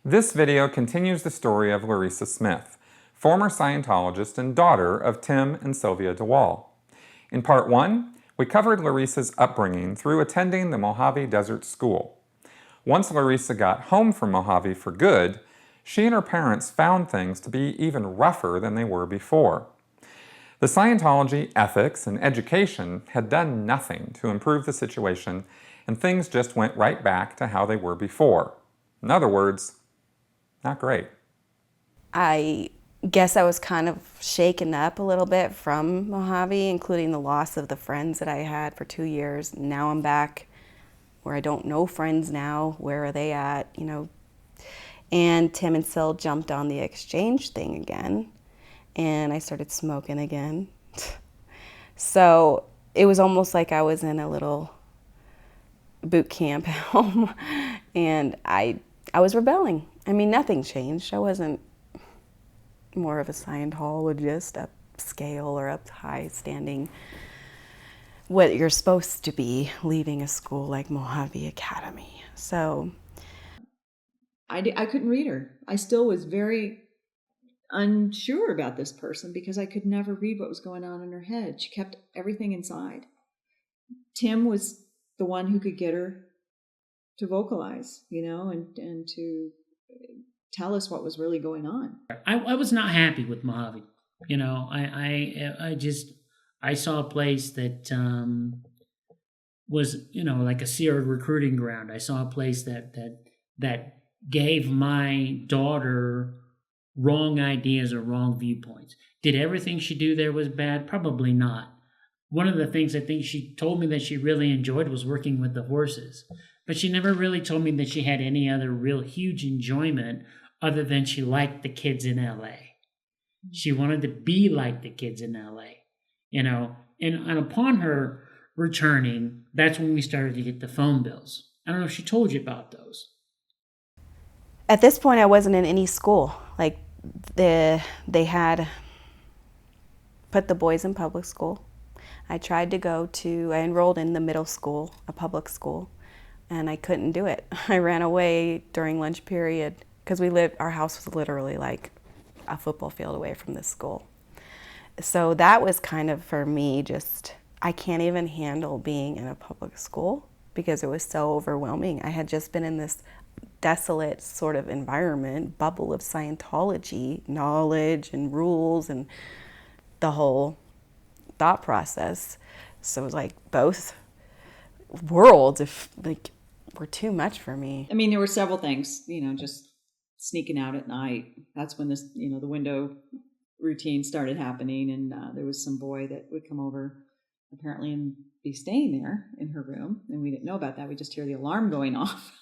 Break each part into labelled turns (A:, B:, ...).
A: This video continues the story of Larisa Smith, former Scientologist and daughter of Tim and Sylvia DeWall. In part 1, we covered Larisa's upbringing through attending the Mojave Desert School. Once Larisa got home from Mojave for good, she and her parents found things to be even rougher than they were before. The Scientology ethics and education had done nothing to improve the situation, and things just went right back to how they were before. In other words, not great.
B: I guess I was kind of shaken up a little bit from Mojave, including the loss of the friends that I had for 2 years. Now I'm back where I don't know friends now. Where are they at, you know? And Tim and Syl jumped on the exchange thing again, and I started smoking again. So it was almost like I was in a little boot camp at home, and I was rebelling. I mean, nothing changed. I wasn't more of a Scientologist, upscale or up high standing, what you're supposed to be leaving a school like Mojave Academy. So
C: I couldn't read her. I still was very unsure about this person because I could never read what was going on in her head. She kept everything inside. Tim was the one who could get her to vocalize, and to tell us what was really going on.
D: I was not happy with Mojave. I saw a place that was, like a seared recruiting ground. I saw a place that gave my daughter wrong ideas or wrong viewpoints. Did everything she do there was bad? Probably not. One of the things I think she told me that she really enjoyed was working with the horses. But she never really told me that she had any other real huge enjoyment other than she liked the kids in LA. She wanted to be like the kids in LA, And upon her returning, that's when we started to get the phone bills. I don't know if she told you about those.
B: at this point, I wasn't in any school. Like, they had put the boys in public school. I enrolled in the middle school, a public school, and I couldn't do it. I ran away during lunch period because our house was literally like a football field away from this school. So that was kind of, for me, I can't even handle being in a public school because it was so overwhelming. I had just been in this desolate sort of environment, bubble of Scientology knowledge and rules and the whole thought process. So it was like both worlds were too much for me.
C: I mean, there were several things, just sneaking out at night. That's when the window routine started happening. And there was some boy that would come over apparently and be staying there in her room. And we didn't know about that. We just hear the alarm going off.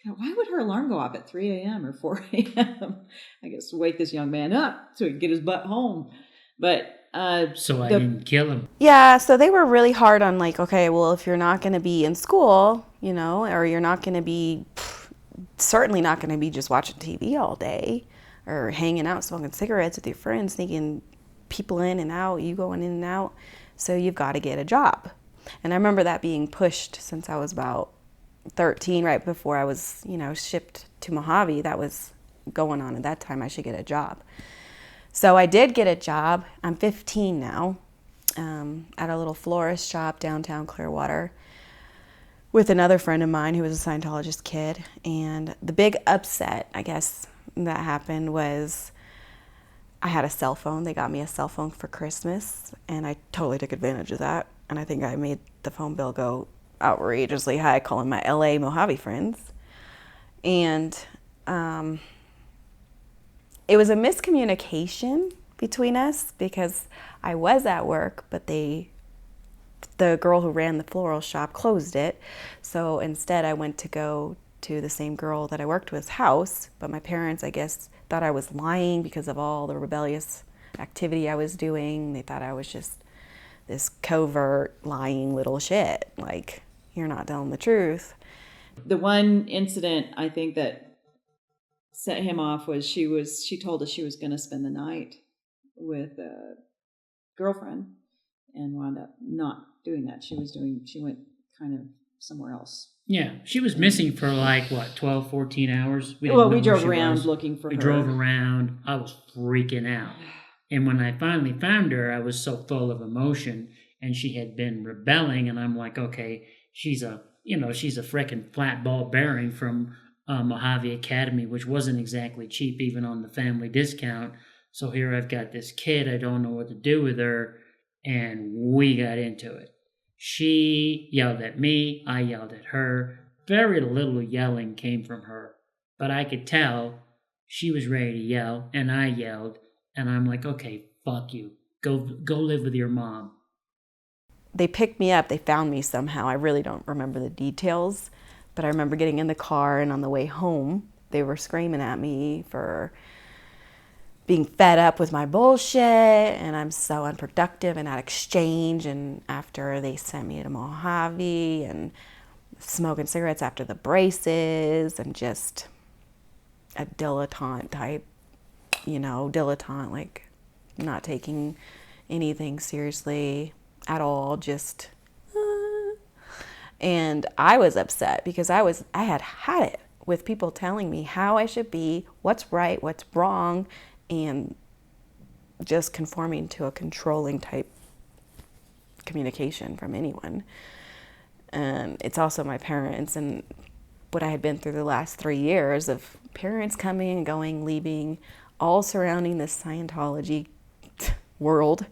C: Why would her alarm go off at 3 a.m. or 4 a.m.? I guess to wake this young man up so he could get his butt home. But
D: so I didn't kill him.
B: Yeah, so they were really hard on okay, well, if you're not going to be in school, or you're not going to be, certainly not going to be just watching TV all day or hanging out smoking cigarettes with your friends, sneaking people in and out, you going in and out. So you've got to get a job. And I remember that being pushed since I was about 13, right before I was, shipped to Mojave. That was going on at that time. I should get a job. So I did get a job. I'm 15 now, at a little florist shop downtown Clearwater with another friend of mine who was a Scientologist kid. And the big upset, I guess, that happened was I had a cell phone. They got me a cell phone for Christmas, and I totally took advantage of that. And I think I made the phone bill go outrageously high, calling my LA Mojave friends. And it was a miscommunication between us because I was at work, but the girl who ran the floral shop closed it. So instead I went to go to the same girl that I worked with's house, but my parents, I guess, thought I was lying because of all the rebellious activity I was doing. They thought I was just this covert lying little shit, like, you're not telling the truth.
C: The one incident I think that set him off was she told us she was going to spend the night with a girlfriend and wound up not doing that. She went kind of somewhere else
D: Yeah, she was missing for like, what, 12, 14 hours? We didn't
C: Well,
D: know
C: we
D: where
C: drove
D: she
C: around
D: was.
C: looking for
D: We
C: her.
D: drove around. I was freaking out. And when I finally found her, I was so full of emotion, and she had been rebelling, and I'm like, okay, she's a frickin' flat ball bearing from Mojave Academy, which wasn't exactly cheap even on the family discount. So here I've got this kid, I don't know what to do with her, and we got into it. She yelled at me, I yelled at her. Very little yelling came from her, but I could tell she was ready to yell, and I yelled, and I'm like, okay, fuck you. Go live with your mom.
B: They picked me up. They found me somehow. I really don't remember the details, but I remember getting in the car, and on the way home, they were screaming at me for being fed up with my bullshit, and I'm so unproductive and at exchange. And after they sent me to Mojave and smoking cigarettes after the braces, and just a dilettante type, dilettante, like not taking anything seriously at all, just and I was upset because I had it with people telling me how I should be, what's right, what's wrong, and just conforming to a controlling type communication from anyone. And it's also my parents and what I had been through the last 3 years of parents coming and going, leaving, all surrounding this Scientology world.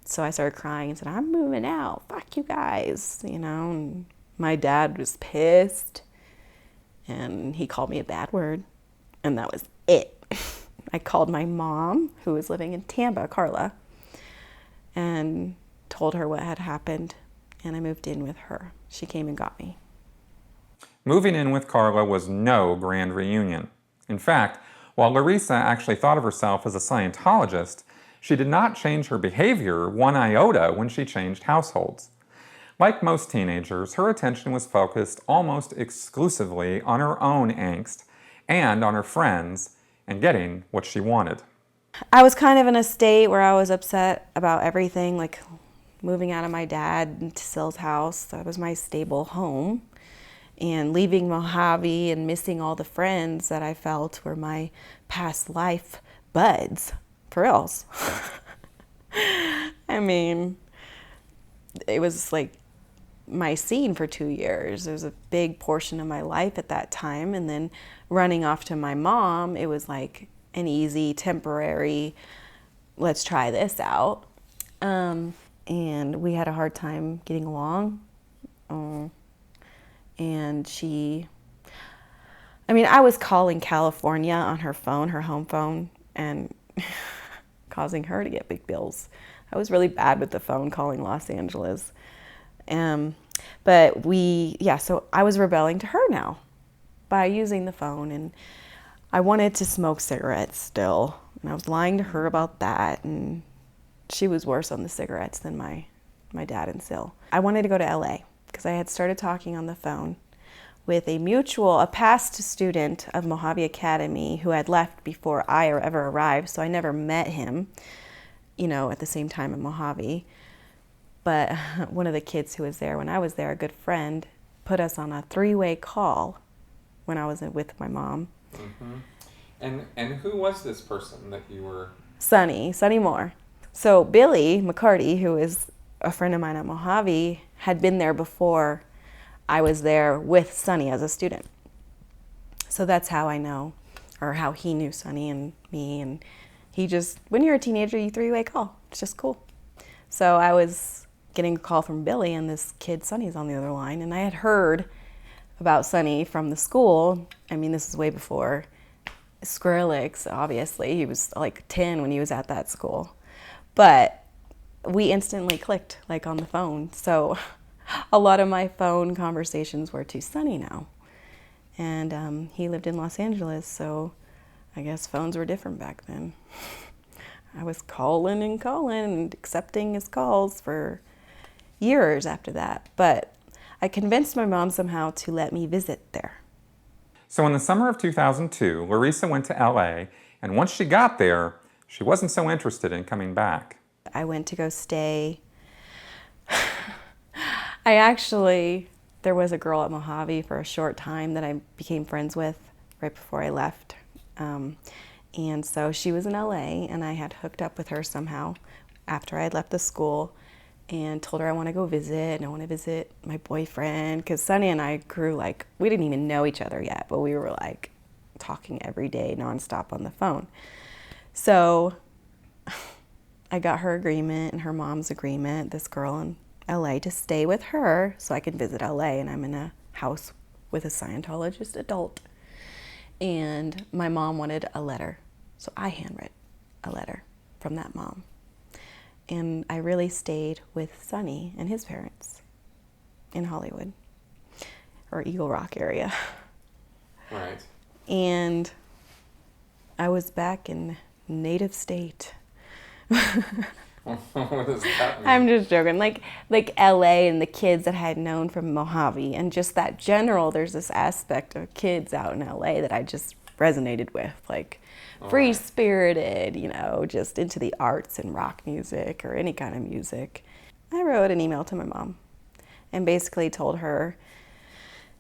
B: So I started crying and said, I'm moving out. Fuck you guys, And my dad was pissed, and he called me a bad word, and that was it. I called my mom, who was living in Tampa, Carla, and told her what had happened, and I moved in with her. She came and got me.
A: Moving in with Carla was no grand reunion. In fact, while Larisa actually thought of herself as a Scientologist, she did not change her behavior one iota when she changed households. Like most teenagers, her attention was focused almost exclusively on her own angst and on her friends and getting what she wanted.
B: I was kind of in a state where I was upset about everything, like moving out of my dad into Syl's house. That was my stable home. And leaving Mojave and missing all the friends that I felt were my past life buds. For reals. I mean, it was like my scene for 2 years. It was a big portion of my life at that time. And then running off to my mom, it was like an easy, temporary, let's try this out. And we had a hard time getting along. And I was calling California on her phone, her home phone, and causing her to get big bills. I was really bad with the phone calling Los Angeles. So I was rebelling to her now by using the phone, and I wanted to smoke cigarettes still, and I was lying to her about that, and she was worse on the cigarettes than my dad and Syl. I wanted to go to LA because I had started talking on the phone with a past student of Mojave Academy who had left before I ever arrived, so I never met him, at the same time in Mojave. But one of the kids who was there when I was there, a good friend, put us on a 3-way call when I was with my mom.
A: Mm-hmm. And who was this person that you were?
B: Sonny Moore. So Billy McCarty, who is a friend of mine at Mojave, had been there before I was there with Sonny as a student. So that's how I know, or how he knew Sonny and me. And he just, when you're a teenager, you 3-way call. It's just cool. So I was getting a call from Billy, and this kid, Sonny's on the other line. And I had heard about Sonny from the school. This is way before Skrillex, obviously. He was like 10 when he was at that school. But we instantly clicked, like on the phone. So a lot of my phone conversations were to Sonny now. And he lived in Los Angeles, so I guess phones were different back then. I was calling and accepting his calls for years after that. But I convinced my mom somehow to let me visit there.
A: So in the summer of 2002, Larisa went to LA, and once she got there, she wasn't so interested in coming back.
B: I went to go stay. I actually there was a girl at Mojave for a short time that I became friends with right before I left. And so she was in LA, and I had hooked up with her somehow after I had left the school and told her I want to go visit, and I want to visit my boyfriend, because Sunny and I grew like, we didn't even know each other yet, but we were like talking every day nonstop on the phone. So I got her agreement and her mom's agreement, this girl in LA, to stay with her so I could visit LA, and I'm in a house with a Scientologist adult. And my mom wanted a letter, so I handwrote a letter from that mom. And I really stayed with Sonny and his parents in Hollywood, or Eagle Rock area.
A: Right.
B: And I was back in native state.
A: What does that mean?
B: I'm just joking. Like LA and the kids that I had known from Mojave, and just that general, there's this aspect of kids out in LA that I just resonated with, like free-spirited, you know, just into the arts and rock music or any kind of music. I wrote an email to my mom and basically told her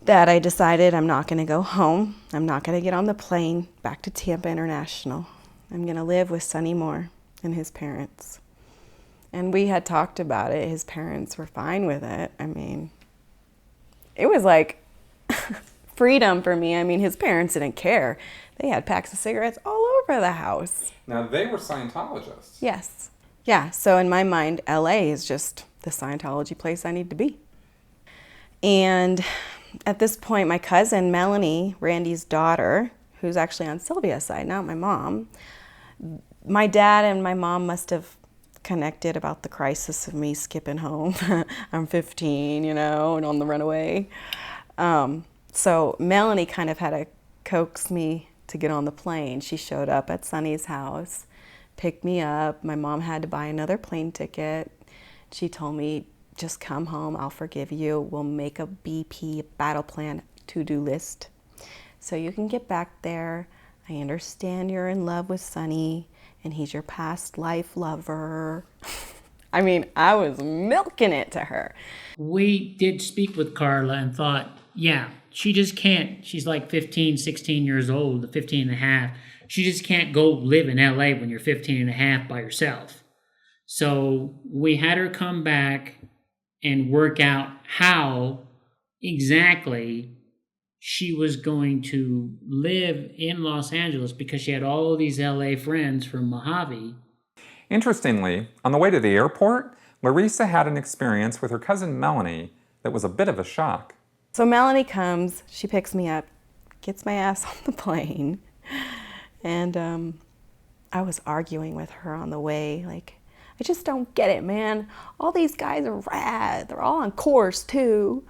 B: that I decided I'm not going to go home. I'm not going to get on the plane back to Tampa International. I'm going to live with Sonny Moore and his parents. And we had talked about it. His parents were fine with it. I mean, it was like freedom for me. I mean, his parents didn't care. They had packs of cigarettes all over the house.
A: Now, they were Scientologists.
B: Yes. Yeah, so in my mind, LA is just the Scientology place I need to be. And at this point, my cousin, Melanie, Randy's daughter, who's actually on Sylvia's side, not my mom, my dad and my mom must have connected about the crisis of me skipping home. I'm 15, you know, and on the runaway. So Melanie kind of had to coax me to get on the plane. She showed up at Sonny's house, picked me up. My mom had to buy another plane ticket. She told me, just come home, I'll forgive you. We'll make a BP battle plan to-do list so you can get back there. I understand you're in love with Sonny and he's your past life lover. I mean, I was milking it to her.
D: We did speak with Carla and thought, yeah, she just can't. She's like 15, 16 years old, 15 and a half. She just can't go live in LA when you're 15 and a half by yourself. So we had her come back and work out how exactly she was going to live in Los Angeles, because she had all of these LA friends from Mojave.
A: Interestingly, on the way to the airport, Larisa had an experience with her cousin Melanie that was a bit of a shock.
B: So Melanie comes, she picks me up, gets my ass on the plane, and I was arguing with her on the way, like, I just don't get it, man. All these guys are rad. They're all on course, too.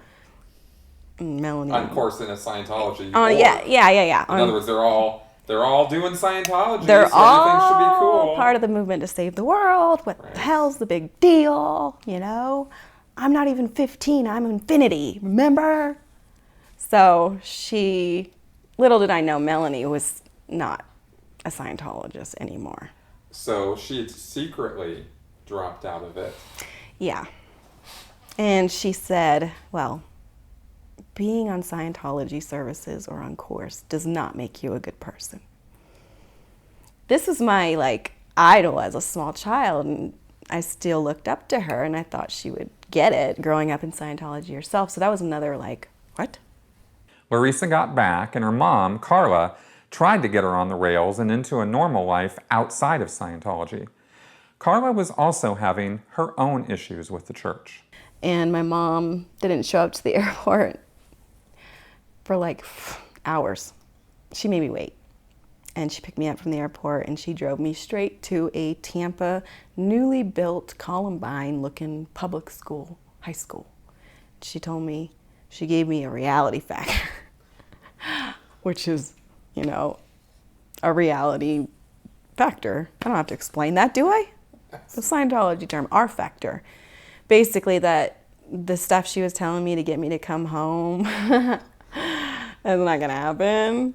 B: And Melanie.
A: On course in a Scientology.
B: Oh, yeah.
A: In other words, they're all doing Scientology,
B: They're
A: so
B: all
A: everything should be cool.
B: part of the movement to save the world. What the hell's the big deal, you know? I'm not even 15. I'm infinity, remember? So little did I know, Melanie was not a Scientologist anymore.
A: So she had secretly dropped out of it.
B: Yeah. And she said, well, being on Scientology services or on course does not make you a good person. This was my, like, idol as a small child, and I still looked up to her, and I thought she would get it growing up in Scientology herself. So that was another, like, what?
A: Larisa got back, and her mom, Carla, tried to get her on the rails and into a normal life outside of Scientology. Carla was also having her own issues with the church.
B: And my mom didn't show up to the airport for like hours. She made me wait. And she picked me up from the airport and she drove me straight to a Tampa newly built Columbine looking public school, high school. She told me, she gave me a reality factor, which is, you know, a reality factor. I don't have to explain that, do I? The Scientology term, R factor. Basically that the stuff she was telling me to get me to come home, that's not gonna happen.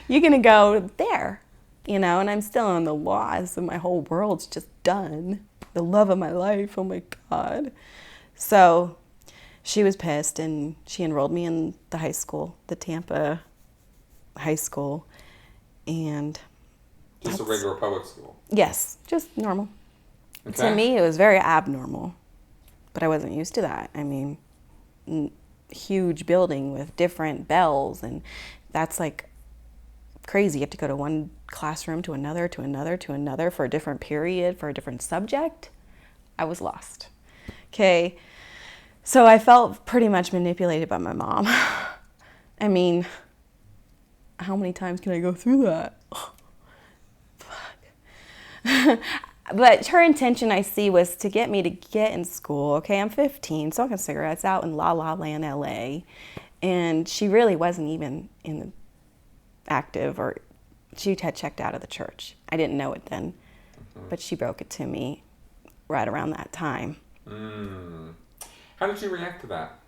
B: You're gonna go there, you know, and I'm still in the loss and my whole world's just done. The love of my life, oh my God. So she was pissed, and she enrolled me in the high school, the Tampa high school, and
A: Just a regular public school.
B: yes, just normal.
A: Okay.
B: To me, it was very abnormal, but I wasn't used to that. I mean, huge building with different bells, and that's like crazy. You have to go to one classroom to another, to another, to another for a different period, for a different subject. I was lost. Okay. So I felt pretty much manipulated by my mom. I mean, how many times can I go through that? Fuck. But her intention, I see, was to get me to get in school. Okay, I'm 15, smoking cigarettes out in La La Land, LA. And she really wasn't even in the active, or she had checked out of the church. I didn't know it then, but she broke it to me right around that time.
A: How did you react to that?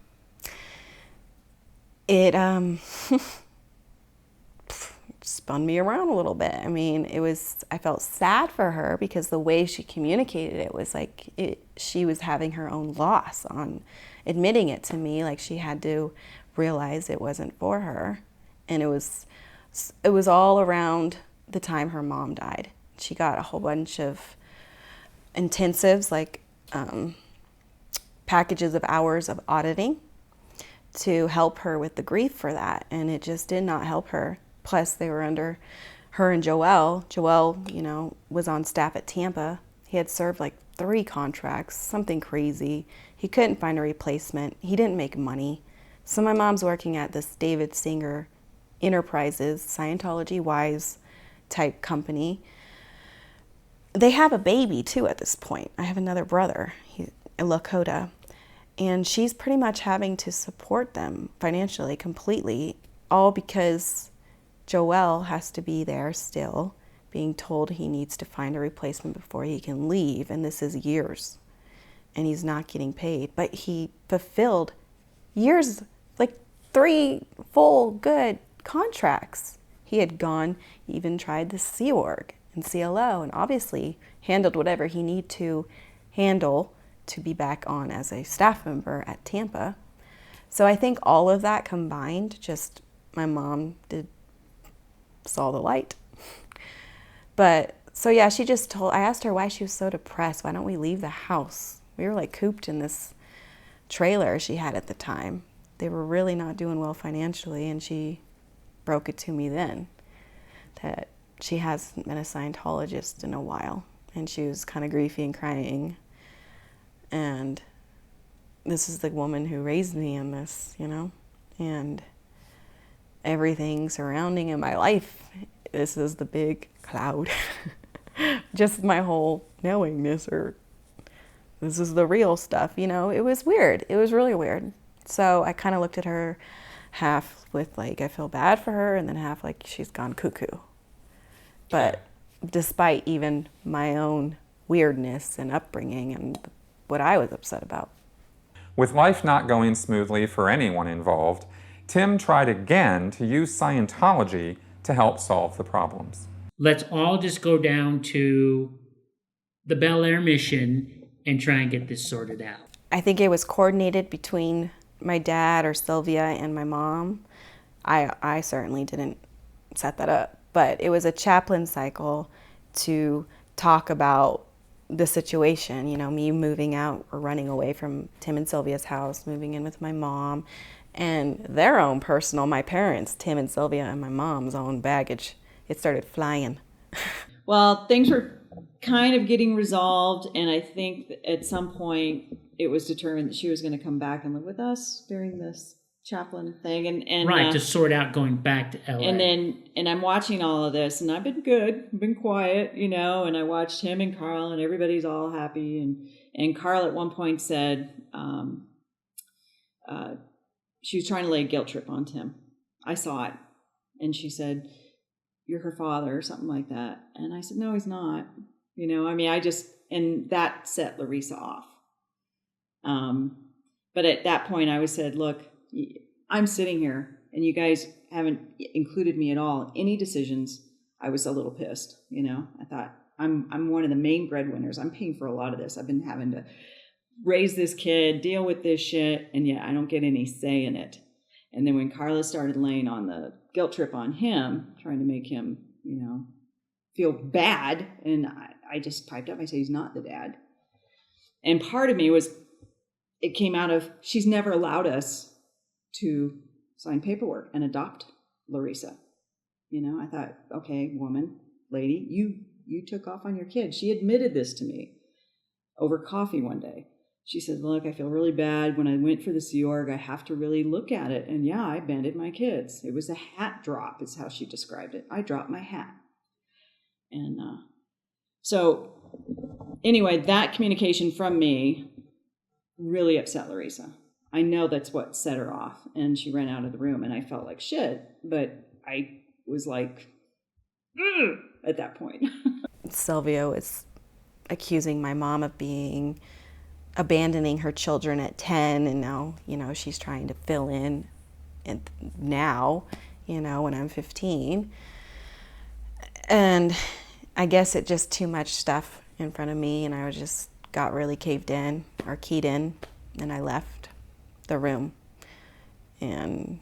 B: It spun me around a little bit. I mean, I felt sad for her because the way she communicated it was like she was having her own loss on admitting it to me. Like, she had to realize it wasn't for her. And it was all around the time her mom died. She got a whole bunch of intensives, like packages of hours of auditing to help her with the grief for that, and it just did not help her. Plus, they were under her and Joel. Joel, was on staff at Tampa. He had served like 3 contracts, something crazy. He couldn't find a replacement. He didn't make money. So my mom's working at this David Singer Enterprises, Scientology Wise type company. They have a baby too at this point. I have another brother, Lakota, and she's pretty much having to support them financially completely, all because Joel has to be there still, being told he needs to find a replacement before he can leave, and this is years, and he's not getting paid. But he fulfilled years, like 3 full good contracts. He had gone, even tried the Sea Org and CLO, and obviously handled whatever he needed to handle to be back on as a staff member at Tampa. So I think all of that combined, just my mom saw the light. But so yeah, I asked her why she was so depressed. Why don't we leave the house? We were like cooped in this trailer she had at the time. They were really not doing well financially, and she broke it to me then that she hasn't been a Scientologist in a while, and she was kind of griefy and crying. And this is the woman who raised me in this, and everything surrounding in my life, this is the big cloud. Just my whole knowingness, or this is the real stuff, It was weird. It was really weird. So I kind of looked at her half with like, I feel bad for her, and then half like she's gone cuckoo. But despite even my own weirdness and upbringing and what I was upset about.
A: With life not going smoothly for anyone involved, Tim tried again to use Scientology to help solve the problems.
D: Let's all just go down to the Bel Air mission and try and get this sorted out.
B: I think it was coordinated between my dad or Sylvia and my mom. I certainly didn't set that up, but it was a chaplain cycle to talk about the situation, me moving out or running away from Tim and Sylvia's house, moving in with my mom, and their own personal, my parents, Tim and Sylvia and my mom's own baggage. It started flying.
C: Well, things were kind of getting resolved, and I think that at some point it was determined that she was going to come back and live with us during this chaplain thing, and
D: right, to sort out going back to LA.
C: And I'm watching all of this, and I've been good, I've been quiet, and I watched him and Carl, and everybody's all happy, and Carl at one point said she was trying to lay a guilt trip on Tim. I saw it, and she said, "You're her father," or something like that, and I said, "No, he's not." And that set Larisa off. But at that point, I said, "Look, I'm sitting here, and you guys haven't included me at all in any decisions." I was a little pissed, I thought, I'm one of the main breadwinners. I'm paying for a lot of this. I've been having to raise this kid, deal with this shit, and yet I don't get any say in it. And then when Carla started laying on the guilt trip on him, trying to make him, feel bad, and I just piped up. I said, he's not the dad. And part of me it came out of, she's never allowed us to sign paperwork and adopt Larisa. I thought, okay, woman, lady, you took off on your kid. She admitted this to me over coffee one day. She said, look, I feel really bad. When I went for the Sea Org, I have to really look at it. And yeah, I abandoned my kids. It was a hat drop, is how she described it. I dropped my hat. And so anyway, that communication from me really upset Larisa. I know that's what set her off. And she ran out of the room, and I felt like shit. But I was like, ugh, at that point.
B: Sylvia was accusing my mom of abandoning her children at 10, and now, she's trying to fill in and now, when I'm 15. And I guess it just too much stuff in front of me, and I just got really keyed in, and I left the room. And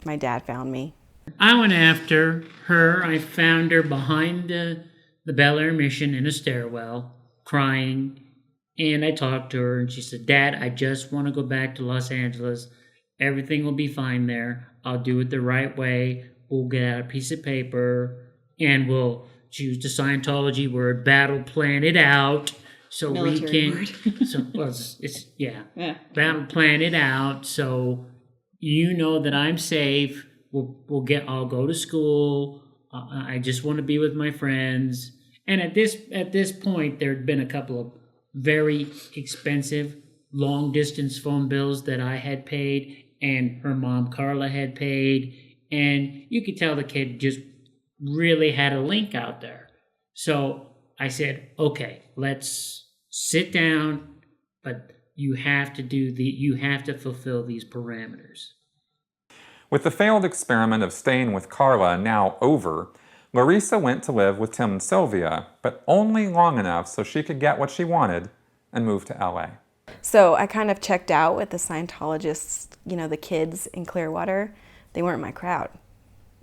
B: my dad found me.
D: I went after her. I found her behind the Bel Air Mission in a stairwell, crying. And I talked to her, and she said, Dad, I just want to go back to Los Angeles. Everything will be fine there. I'll do it the right way. We'll get out a piece of paper, and we'll choose the Scientology word, battle plan it out. So
C: Military
D: we can, battle plan it out. So that I'm safe. I'll go to school. I just want to be with my friends. And at this point, there had been a couple of very expensive long distance phone bills that I had paid, and her mom Carla had paid, and you could tell the kid just really had a link out there. So I said, okay, let's sit down, but you have to fulfill these parameters.
A: With the failed experiment of staying with Carla now over, Larisa went to live with Tim and Sylvia, but only long enough so she could get what she wanted and move to LA.
B: So I kind of checked out with the Scientologists, the kids in Clearwater. They weren't my crowd.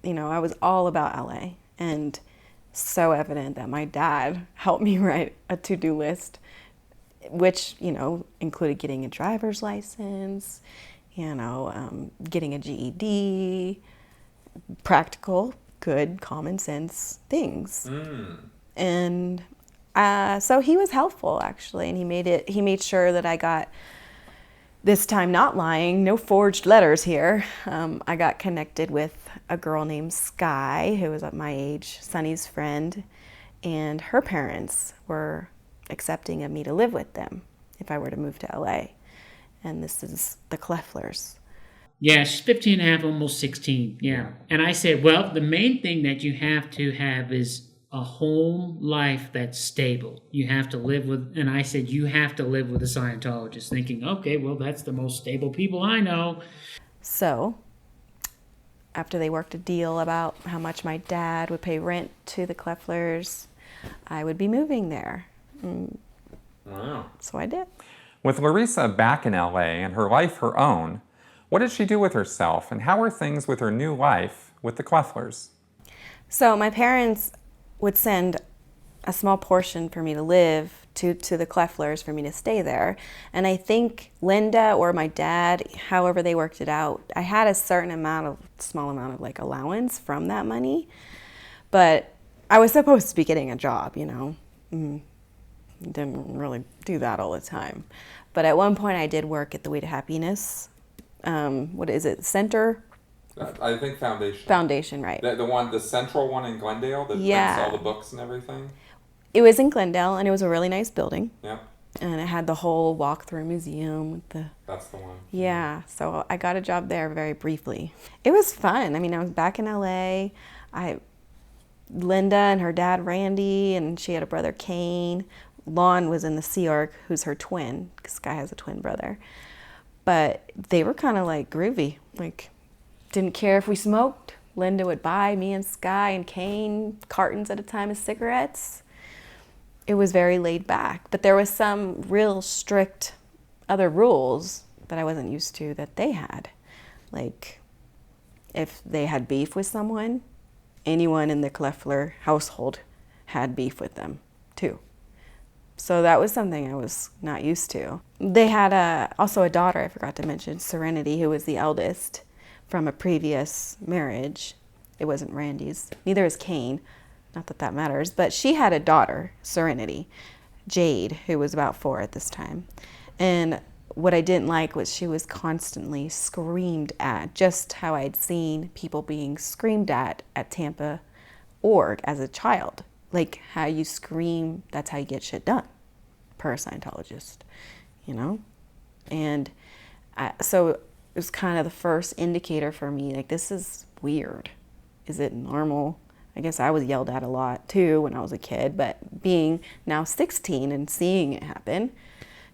B: I was all about LA, and so evident that my dad helped me write a to-do list, which, included getting a driver's license, getting a GED, practical, good, common sense things. And so he was helpful, actually, and he made sure that I got, this time not lying, no forged letters here. I got connected with a girl named Sky, who was at my age, Sonny's friend, and her parents were accepting of me to live with them if I were to move to LA. And this is the Klefflers.
D: Yeah, she's 15 and a half, almost 16. Yeah. And I said, well, the main thing that you have to have is a home life that's stable. You have to live with, and I said, you have to live with a Scientologist, thinking, okay, well, that's the most stable people I know.
B: So after they worked a deal about how much my dad would pay rent to the Klefflers, I would be moving there.
A: Wow.
B: So I did.
A: With Larisa back in LA and her life her own, what did she do with herself, and how were things with her new life with the Klefflers?
B: So my parents would send a small portion for me to live to the Klefflers for me to stay there. And I think Linda or my dad, however they worked it out, I had a small amount of like allowance from that money, but I was supposed to be getting a job, Didn't really do that all the time. But at one point I did work at the Way to Happiness. What is it? Center?
A: I think Foundation.
B: Foundation, right.
A: The central one in Glendale that prints all the books and everything?
B: It was in Glendale, and it was a really nice building.
A: Yeah.
B: And it had the whole walk-through museum with the...
A: That's the one.
B: Yeah, so I got a job there very briefly. It was fun. I mean, I was back in LA. Linda and her dad, Randy, and she had a brother, Kane. Lon was in the Sea Org, who's her twin, because Sky has a twin brother. But they were kind of like groovy, like didn't care if we smoked. Linda would buy me and Sky and Kane cartons at a time of cigarettes. It was very laid back, but there was some real strict other rules that I wasn't used to that they had. Like, if they had beef with someone, anyone in the Kleffler household had beef with them too. So that was something I was not used to. They had also a daughter, I forgot to mention, Serenity, who was the eldest from a previous marriage. It wasn't Randy's. Neither is Kane. Not that that matters. But she had a daughter, Serenity, Jade, who was about 4 at this time. And what I didn't like was she was constantly screamed at, just how I'd seen people being screamed at Tampa org as a child. Like, how you scream, that's how you get shit done, per a Scientologist, you know? And so it was kind of the first indicator for me, like, this is weird. Is it normal? I guess I was yelled at a lot too when I was a kid, but being now 16 and seeing it happen,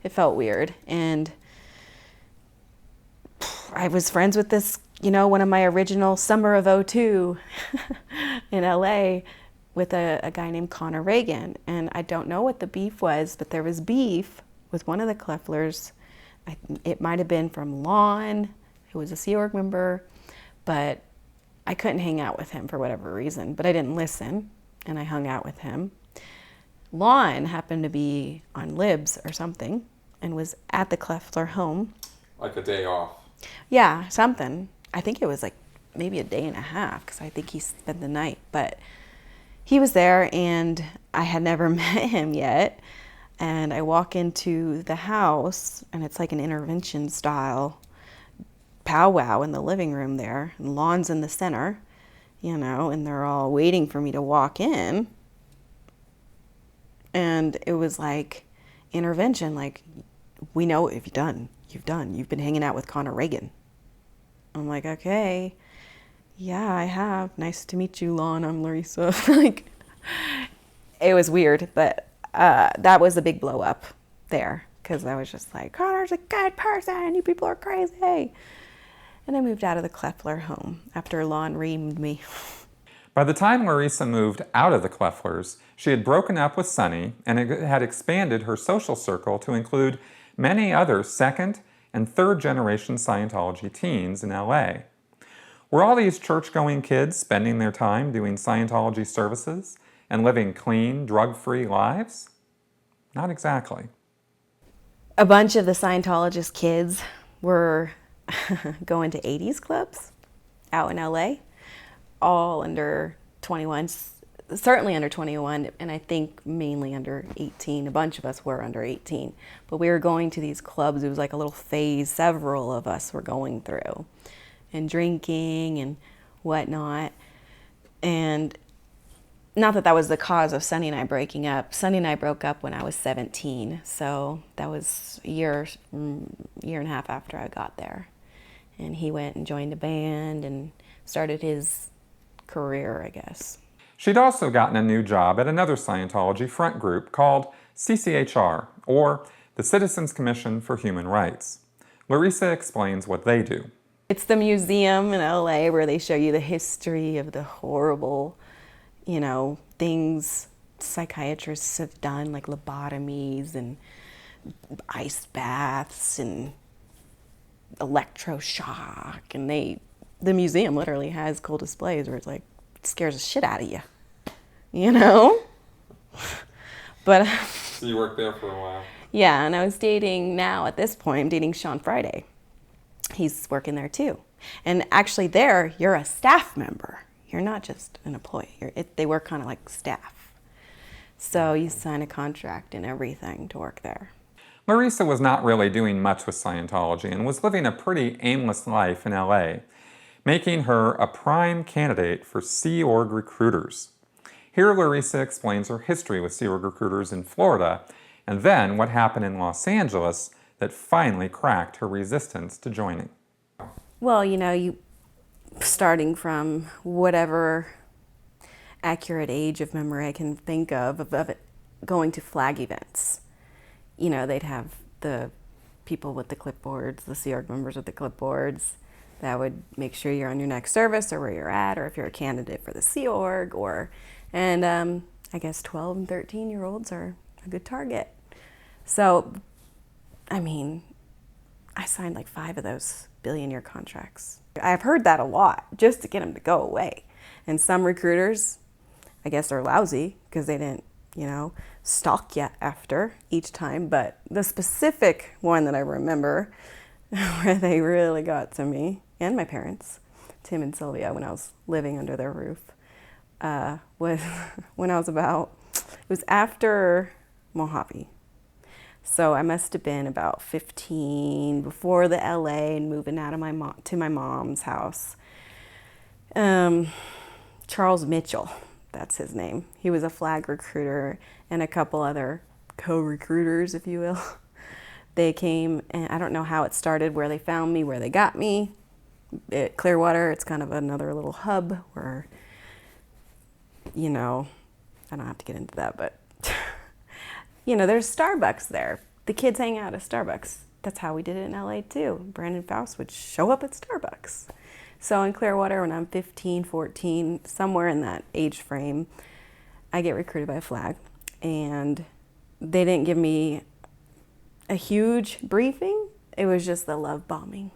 B: it felt weird. And I was friends with this, you know, one of my original summer of '02 in LA with a guy named Connor Reagan. And I don't know what the beef was, but there was beef with one of the Klefflers. It might have been from Lon, who was a Sea Org member, but I couldn't hang out with him for whatever reason. But I didn't listen, and I hung out with him. Lon happened to be on Libs or something and was at the Kleffler home.
A: Like a day off.
B: Yeah, something. I think it was like maybe a day and a half, because I think he spent the night. But he was there, and I had never met him yet. And I walk into the house, and it's like an intervention style powwow in the living room there. And Lon's in the center, you know, and they're all waiting for me to walk in. And it was like intervention, like, we know what you've done. You've been hanging out with Connor Reagan. I'm like, okay, yeah, I have. Nice to meet you, Lon. I'm Larisa. Like, it was weird, but that was a big blow up there, because I was just like, Connor's a good person. You people are crazy. And I moved out of the Kleffler home after Lon reamed me.
A: By the time Larisa moved out of the Klefflers, she had broken up with Sonny and had expanded her social circle to include many other second and third generation Scientology teens in LA. Were all these church-going kids spending their time doing Scientology services and living clean, drug-free lives? Not exactly.
B: A bunch of the Scientologist kids were going to 80s clubs out in LA, all under 21, certainly under 21, and I think mainly under 18. A bunch of us were under 18, but we were going to these clubs. It was like a little phase several of us were going through, and drinking and whatnot. And not that that was the cause of Sonny and I breaking up. Sonny and I broke up when I was 17, so that was a year and a half after I got there. And he went and joined a band and started his career, I guess.
A: She'd also gotten a new job at another Scientology front group called CCHR, or the Citizens Commission for Human Rights. Larisa explains what they do.
B: It's the museum in LA where they show you the history of the horrible, you know, things psychiatrists have done, like lobotomies and ice baths and electroshock. And the museum literally has cool displays where it's like, it scares the shit out of you, you know? But
A: So you worked there for a while?
B: Yeah, and I was dating, now at this point, I'm dating Sean Friday. He's working there too. And actually there, you're a staff member. You're not just an employee. They work kind of like staff. So you sign a contract and everything to work there.
A: Larisa was not really doing much with Scientology and was living a pretty aimless life in LA, making her a prime candidate for Sea Org recruiters. Here Larisa explains her history with Sea Org recruiters in Florida, and then what happened in Los Angeles that finally cracked her resistance to joining.
B: Well, you know, you starting from whatever accurate age of memory I can think of it going to flag events. You know, they'd have the people with the clipboards, the Sea Org members with the clipboards, that would make sure you're on your next service or where you're at, or if you're a candidate for the Sea Org, and I guess 12 and 13-year-olds are a good target. So, I mean, I signed like 5 of those billion-year contracts. I've heard that a lot, just to get them to go away. And some recruiters, I guess they're lousy because they didn't, stalk you after each time. But the specific one that I remember where they really got to me and my parents, Tim and Sylvia, when I was living under their roof, was when I was it was after Mojave. So I must have been about 15 before the LA and moving out of to my mom's house. Charles Mitchell, that's his name. He was a flag recruiter and a couple other co-recruiters, if you will. They came, and I don't know how it started, where they found me, where they got me. At Clearwater, it's kind of another little hub where, I don't have to get into that, but, there's Starbucks there. The kids hang out at Starbucks. That's how we did it in LA too. Brandon Faust would show up at Starbucks. So in Clearwater, when I'm 15, 14, somewhere in that age frame, I get recruited by Flag. And they didn't give me a huge briefing. It was just the love bombing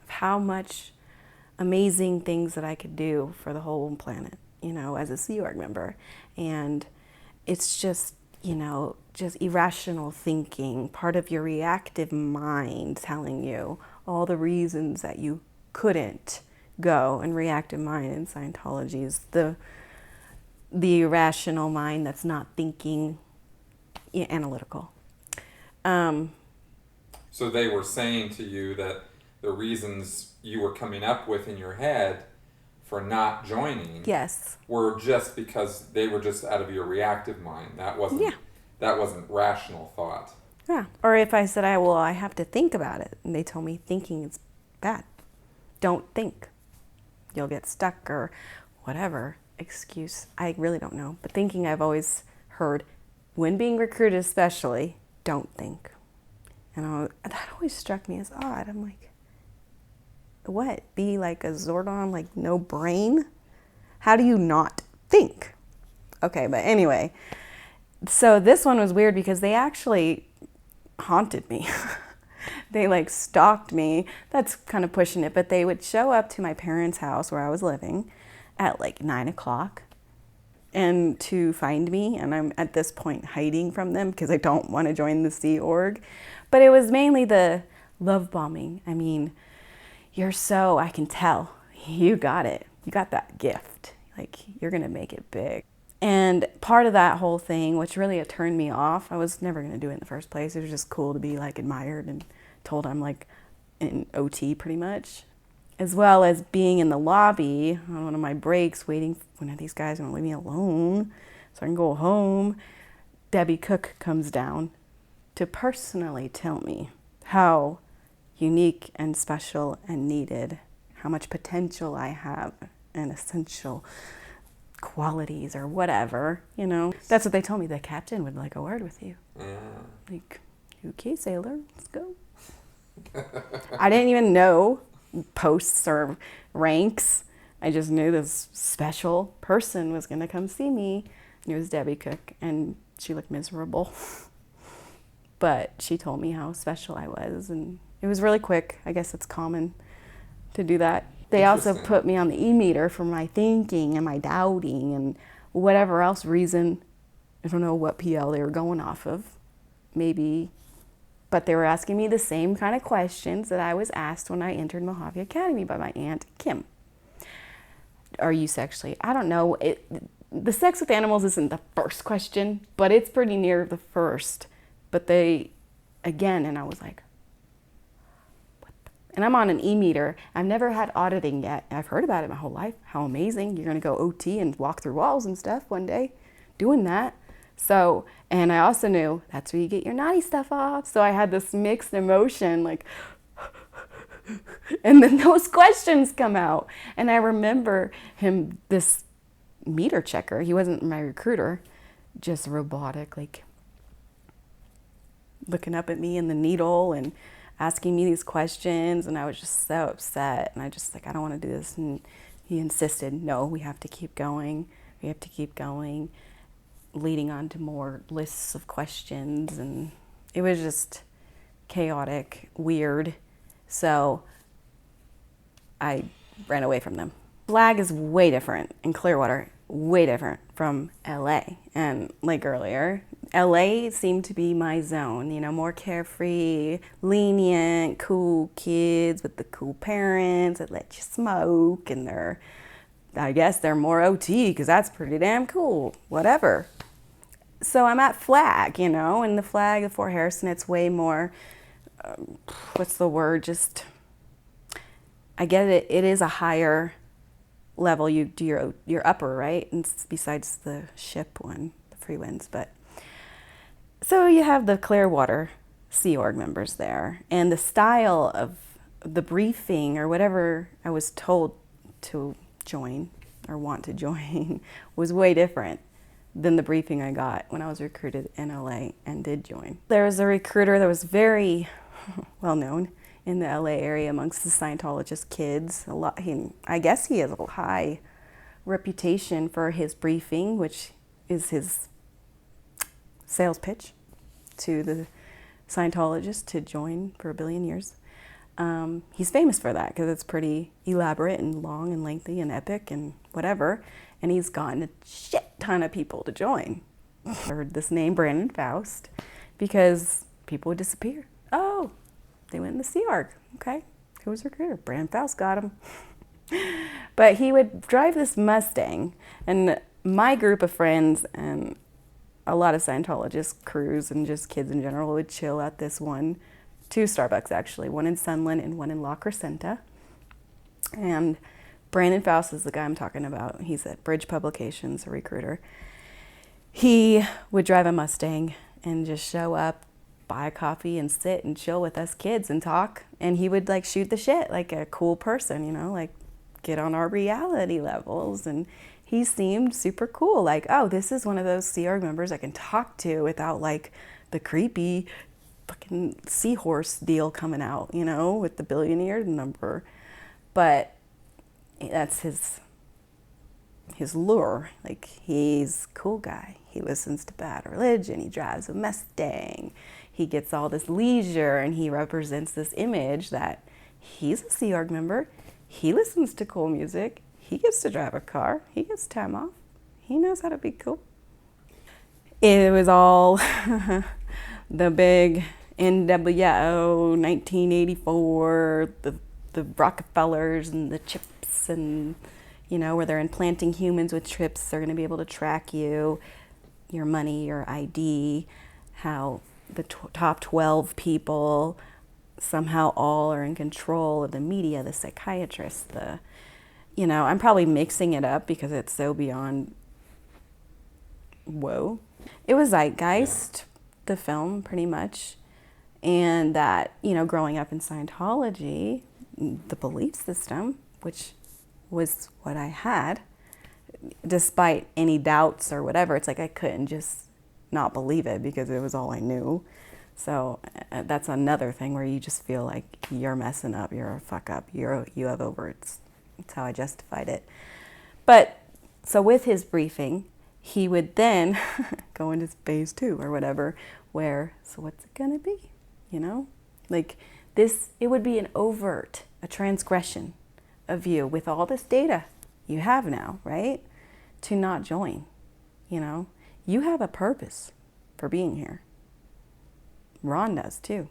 B: of how much amazing things that I could do for the whole planet, as a Sea Org member. And it's just, just irrational thinking, part of your reactive mind telling you all the reasons that you couldn't go. And reactive mind in Scientology is the irrational mind that's not thinking analytical.
A: So they were saying to you that the reasons you were coming up with in your head for not joining
B: Yes.
A: were just because they were just out of your reactive mind. That wasn't rational thought.
B: Yeah. Or if I said, I have to think about it, and they told me thinking is bad. Don't think. You'll get stuck or whatever excuse. I really don't know. But thinking, I've always heard, when being recruited especially, don't think. And that always struck me as odd. I'm like, what? Be like a Zordon, like no brain? How do you not think? Okay, but anyway. So this one was weird because they actually haunted me. They stalked me. That's kind of pushing it, but they would show up to my parents' house where I was living at 9 o'clock and to find me. And I'm at this point hiding from them because I don't want to join the Sea Org. But it was mainly the love bombing. I mean, I can tell you got it. You got that gift. You're going to make it big. And part of that whole thing, which really turned me off, I was never going to do it in the first place. It was just cool to be admired and told I'm an OT pretty much. As well as being in the lobby on one of my breaks, waiting when these guys are going to leave me alone so I can go home. Debbie Cook comes down to personally tell me how unique and special and needed, how much potential I have and essential qualities or whatever, That's what they told me. The captain would like a word with you. Yeah. Okay, sailor, let's go. I didn't even know posts or ranks. I just knew this special person was going to come see me. It was Debbie Cook, and she looked miserable. But she told me how special I was, and it was really quick. I guess it's common to do that. They also put me on the E-meter for my thinking and my doubting and whatever else reason. I don't know what PL they were going off of, maybe. But they were asking me the same kind of questions that I was asked when I entered Mojave Academy by my Aunt Kim. Are you sexually? I don't know. The sex with animals isn't the first question, but it's pretty near the first. But and I was like, what? And I'm on an E-meter. I've never had auditing yet. I've heard about it my whole life. How amazing. You're going to go OT and walk through walls and stuff one day doing that. So, and I also knew that's where you get your naughty stuff off. So I had this mixed emotion, and then those questions come out. And I remember this meter checker, he wasn't my recruiter, just robotic, looking up at me in the needle and asking me these questions. And I was just so upset. And I just I don't want to do this. And he insisted, no, we have to keep going. We have to keep going. Leading on to more lists of questions, and it was just chaotic, weird, So I ran away from them. Flag is way different in Clearwater, way different from LA. And like earlier, LA seemed to be my zone, you know, more carefree, lenient, cool kids with the cool parents that let you smoke, and I guess they're more OT because that's pretty damn cool, whatever. So I'm at Flag, you know, and the Flag of Fort Harrison, it's way more, what's the word, just, I get it, it is a higher level. You do your upper, right? And besides the ship one, the free winds. But so you have the Clearwater Sea Org members there, and the style of the briefing or whatever I was told to join or want to join was way different than the briefing I got when I was recruited in LA and did join. There was a recruiter that was very well known in the LA area amongst the Scientologist kids. I guess he has a high reputation for his briefing, which is his sales pitch to the Scientologists to join for 1 billion years. He's famous for that because it's pretty elaborate and long and lengthy and epic and whatever. And he's gotten a shit ton of people to join. I heard this name, Brandon Faust, because people would disappear. Oh, they went in the Sea Org. Okay, who was recruiter? Brandon Faust got him. But he would drive this Mustang, and my group of friends and a lot of Scientologist crews and just kids in general would chill at this two Starbucks actually, one in Sunland and one in La Crescenta. And Brandon Faust is the guy I'm talking about. He's at Bridge Publications, a recruiter. He would drive a Mustang and just show up, buy a coffee and sit and chill with us kids and talk. And he would like shoot the shit like a cool person, you know, like get on our reality levels. And he seemed super cool. Like, oh, this is one of those Sea Org members I can talk to without like the creepy fucking seahorse deal coming out, you know, with the billionaire number. But that's his lure. Like, he's a cool guy. He listens to Bad Religion. He drives a Mustang. He gets all this leisure, and he represents this image that he's a Sea Org member. He listens to cool music. He gets to drive a car. He gets time off. He knows how to be cool. It was all the big NWO, 1984, the Rockefellers and the chips, and, you know, where they're implanting humans with chips. They're going to be able to track you, your money, your ID, how the top 12 people somehow all are in control of the media, the psychiatrists, you know, I'm probably mixing it up because it's so beyond, whoa. It was Zeitgeist, the film, pretty much. And that, you know, growing up in Scientology, the belief system, which was what I had, despite any doubts or whatever, it's like I couldn't just not believe it because it was all I knew. So that's another thing where you just feel like you're messing up, you're a fuck up, you have over. That's how I justified it. But so with his briefing, he would then go into phase 2 or whatever, where, so what's it gonna be? You know, like this, it would be a transgression of you with all this data you have now, right? To not join, you know, you have a purpose for being here. Ron does too.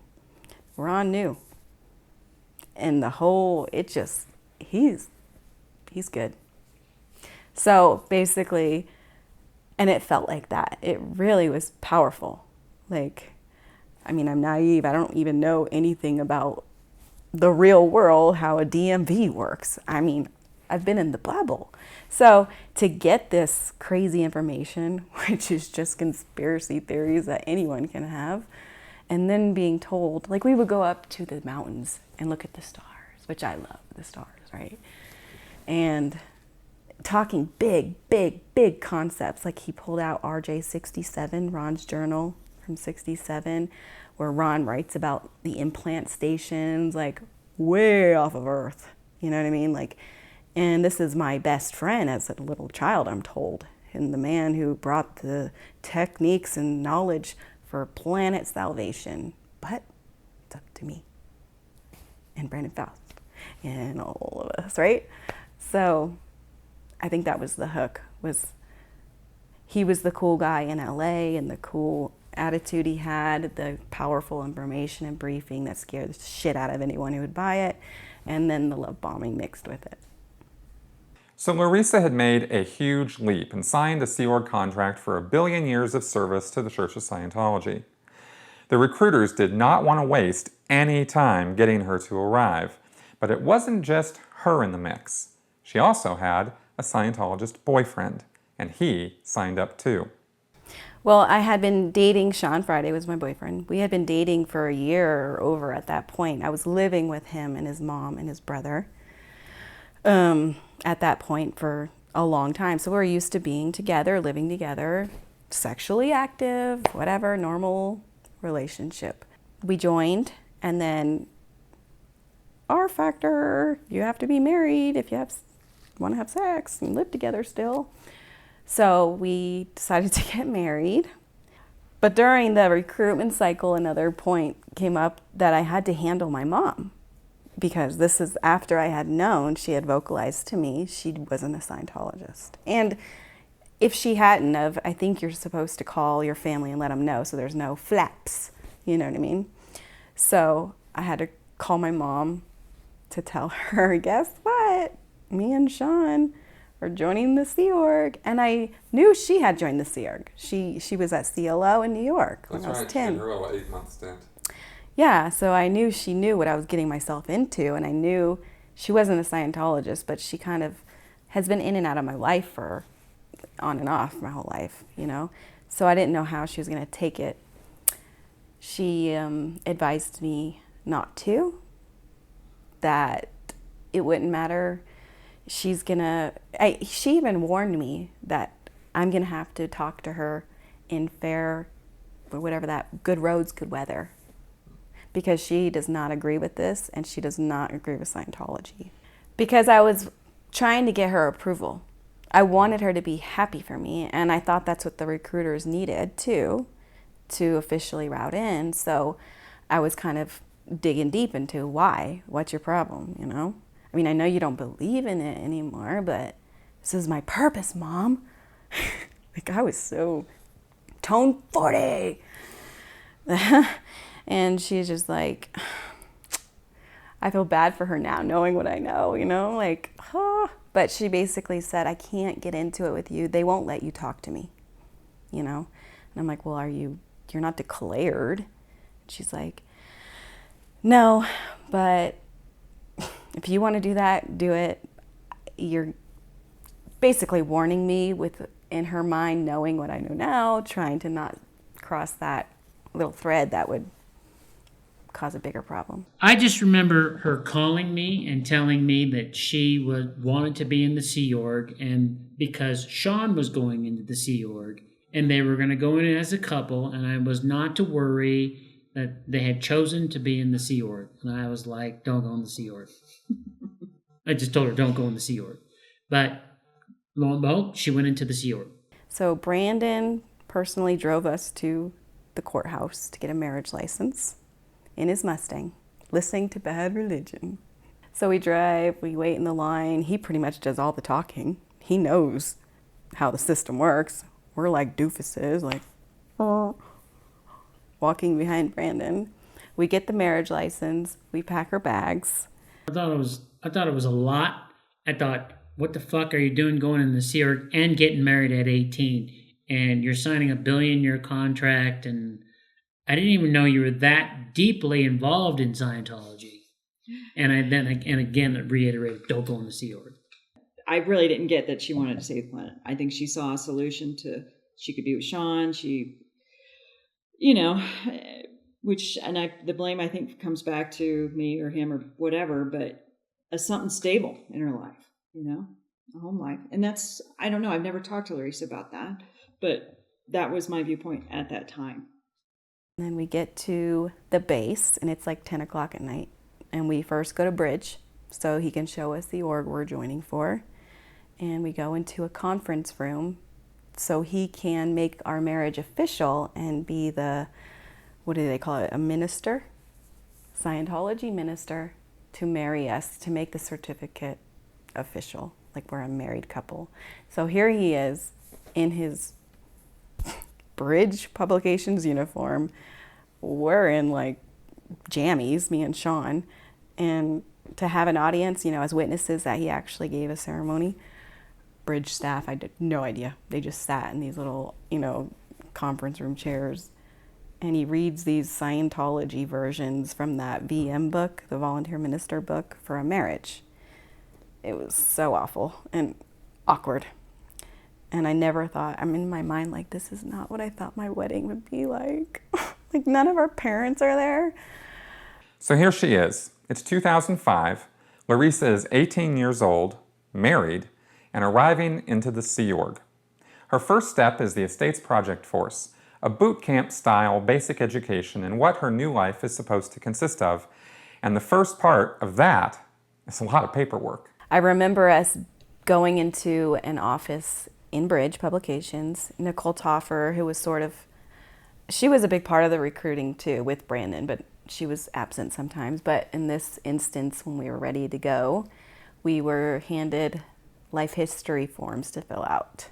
B: Ron knew. And he's good. So basically, and it felt like that. It really was powerful. Like, I mean, I'm naive. I don't even know anything about the real world, how a DMV works. I mean, I've been in the bubble. So to get this crazy information, which is just conspiracy theories that anyone can have, and then being told, like, we would go up to the mountains and look at the stars, which I love the stars, right? And talking big concepts. Like, he pulled out RJ 67, Ron's journal from 67, where Ron writes about the implant stations, like way off of Earth. You know what I mean? Like, and this is my best friend as a little child, I'm told, and the man who brought the techniques and knowledge for planet salvation. But it's up to me. and Brandon Faust and all of us, right? So I think that was the hook, was he was the cool guy in LA and the cool attitude he had, the powerful information and briefing that scared the shit out of anyone who would buy it, and then the love bombing mixed with it.
A: So Larisa had made a huge leap and signed a Sea Org contract for 1 billion years of service to the Church of Scientology. The recruiters did not want to waste any time getting her to arrive, but it wasn't just her in the mix. She also had a Scientologist boyfriend, and he signed up too.
B: Well, I had been dating Sean Friday, was my boyfriend. We had been dating for a year or over at that point. I was living with him and his mom and his brother at that point for a long time. So we were used to being together, living together, sexually active, whatever, normal relationship. We joined, and then R factor, you have to be married if you want to have sex and live together still. So we decided to get married. But during the recruitment cycle, another point came up that I had to handle my mom, because this is after I had known she had vocalized to me she wasn't a Scientologist. And if she hadn't of, I think you're supposed to call your family and let them know so there's no flaps, you know what I mean? So I had to call my mom to tell her, guess what? Me and Sean are joining the Sea Org. And I knew she had joined the Sea Org. She was at CLO in New York when I was 10.
A: Her 8-month stint.
B: Yeah, so I knew she knew what I was getting myself into, and I knew she wasn't a Scientologist, but she kind of has been in and out of my life for on and off my whole life, you know? So I didn't know how she was going to take it. She advised me not to, that it wouldn't matter. She even warned me that I'm going to have to talk to her in fair, or whatever that, good roads, good weather, because she does not agree with this, and she does not agree with Scientology. Because I was trying to get her approval. I wanted her to be happy for me, and I thought that's what the recruiters needed too, to officially route in. So I was kind of digging deep into why, what's your problem, you know? I mean, I know you don't believe in it anymore, but this is my purpose, Mom. Like, I was so tone 40. And she's just like, I feel bad for her now, knowing what I know, you know, like, huh. But she basically said, I can't get into it with you. They won't let you talk to me, you know? And I'm like, well, you're not declared. She's like, no, but if you want to do that, do it. You're basically warning me in her mind, knowing what I know now, trying to not cross that little thread that would cause a bigger problem.
D: I just remember her calling me and telling me that she wanted to be in the Sea Org, and because Sean was going into the Sea Org, and they were going to go in as a couple, and I was not to worry that they had chosen to be in the Sea Org. And I was like, don't go in the Sea Org. I just told her, don't go in the Sea Org. But lo and behold, she went into the Sea Org.
B: So Brandon personally drove us to the courthouse to get a marriage license in his Mustang, listening to Bad Religion. So we drive, we wait in the line. He pretty much does all the talking. He knows how the system works. We're like doofuses, like, walking behind Brandon. We get the marriage license. We pack our bags.
D: I thought it was a lot. I thought, what the fuck are you doing going in the Sea Org and getting married at 18? And you're signing a billion-year contract, and I didn't even know you were that deeply involved in Scientology. And again reiterated, don't go in the Sea Org.
C: I really didn't get that she wanted to save the planet. I think she saw a solution she could be with Sean. She, you know, the blame I think comes back to me or him or whatever, but as something stable in her life, you know, a home life. And that's, I don't know, I've never talked to Larisa about that, but that was my viewpoint at that time.
B: And then we get to the base, and it's like 10 o'clock at night. And we first go to Bridge, so he can show us the org we're joining for. And we go into a conference room, so he can make our marriage official and be what do they call it, a minister? Scientology minister. to marry us, to make the certificate official, like we're a married couple. So here he is in his Bridge Publications uniform. We're in like jammies, me and Sean, and to have an audience, you know, as witnesses that he actually gave a ceremony. Bridge staff, I had no idea. They just sat in these little, you know, conference room chairs. And he reads these Scientology versions from that VM book, the Volunteer Minister book for a marriage. It was so awful and awkward. And I never thought, I'm in my mind like, this is not what I thought my wedding would be like. Like, none of our parents are there.
A: So here she is. It's 2005. Larisa is 18 years old, married, and arriving into the Sea Org. Her first step is the Estates Project Force, a boot camp style basic education in what her new life is supposed to consist of. And the first part of that is a lot of paperwork.
B: I remember us going into an office in Bridge Publications. Nicole Toffer, who was she was a big part of the recruiting too with Brandon, but she was absent sometimes. But in this instance, when we were ready to go, we were handed life history forms to fill out.